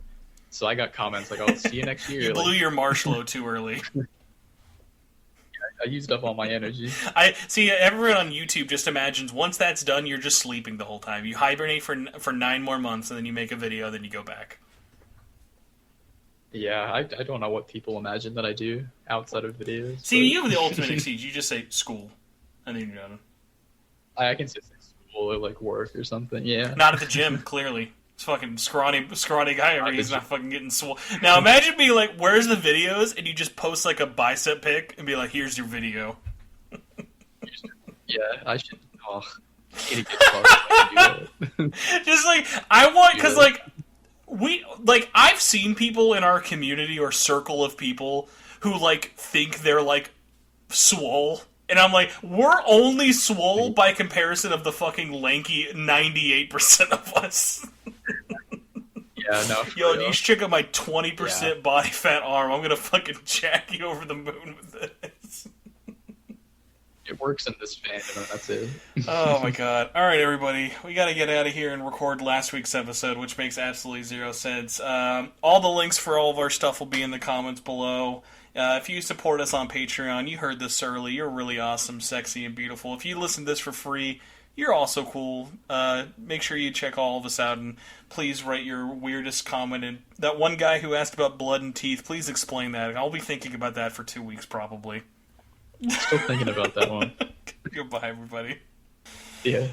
So I got comments like, "I'll see you next year." You blew your Marsh low too early. I used up all my energy. I see. Everyone on YouTube just imagines once that's done, you're just sleeping the whole time. You hibernate for 9 more months, and then you make a video, then you go back. Yeah, I don't know what people imagine that I do outside of videos. See, you have the ultimate excuse. You just say school, and then you're done. I can say school or like work or something. Yeah. Not at the gym, clearly. It's fucking scrawny guy. He's not fucking getting swole. Now imagine being like, "Where's the videos?" and you just post like a bicep pic and be like, "Here's your video." Yeah, I should. Oh, I need to get close. I can do that. Just like I want, because like I've seen people in our community or circle of people who like think they're like swole. And I'm like, we're only swole by comparison of the fucking lanky 98% of us. Yeah, no. Yo, you should check out my 20% body fat arm. I'm gonna fucking jack you over the moon with this. It works in this fandom, and that's it. Oh my god. Alright, everybody. We gotta get out of here and record last week's episode, which makes absolutely 0 sense. All the links for all of our stuff will be in the comments below. If you support us on Patreon, you heard this early, you're really awesome, sexy, and beautiful. If you listen to this for free, you're also cool. Make sure you check all of us out, and please write your weirdest comment. And that one guy who asked about blood and teeth, please explain that. I'll be thinking about that for 2 weeks, probably. Still thinking about that one. Goodbye, everybody. Yeah.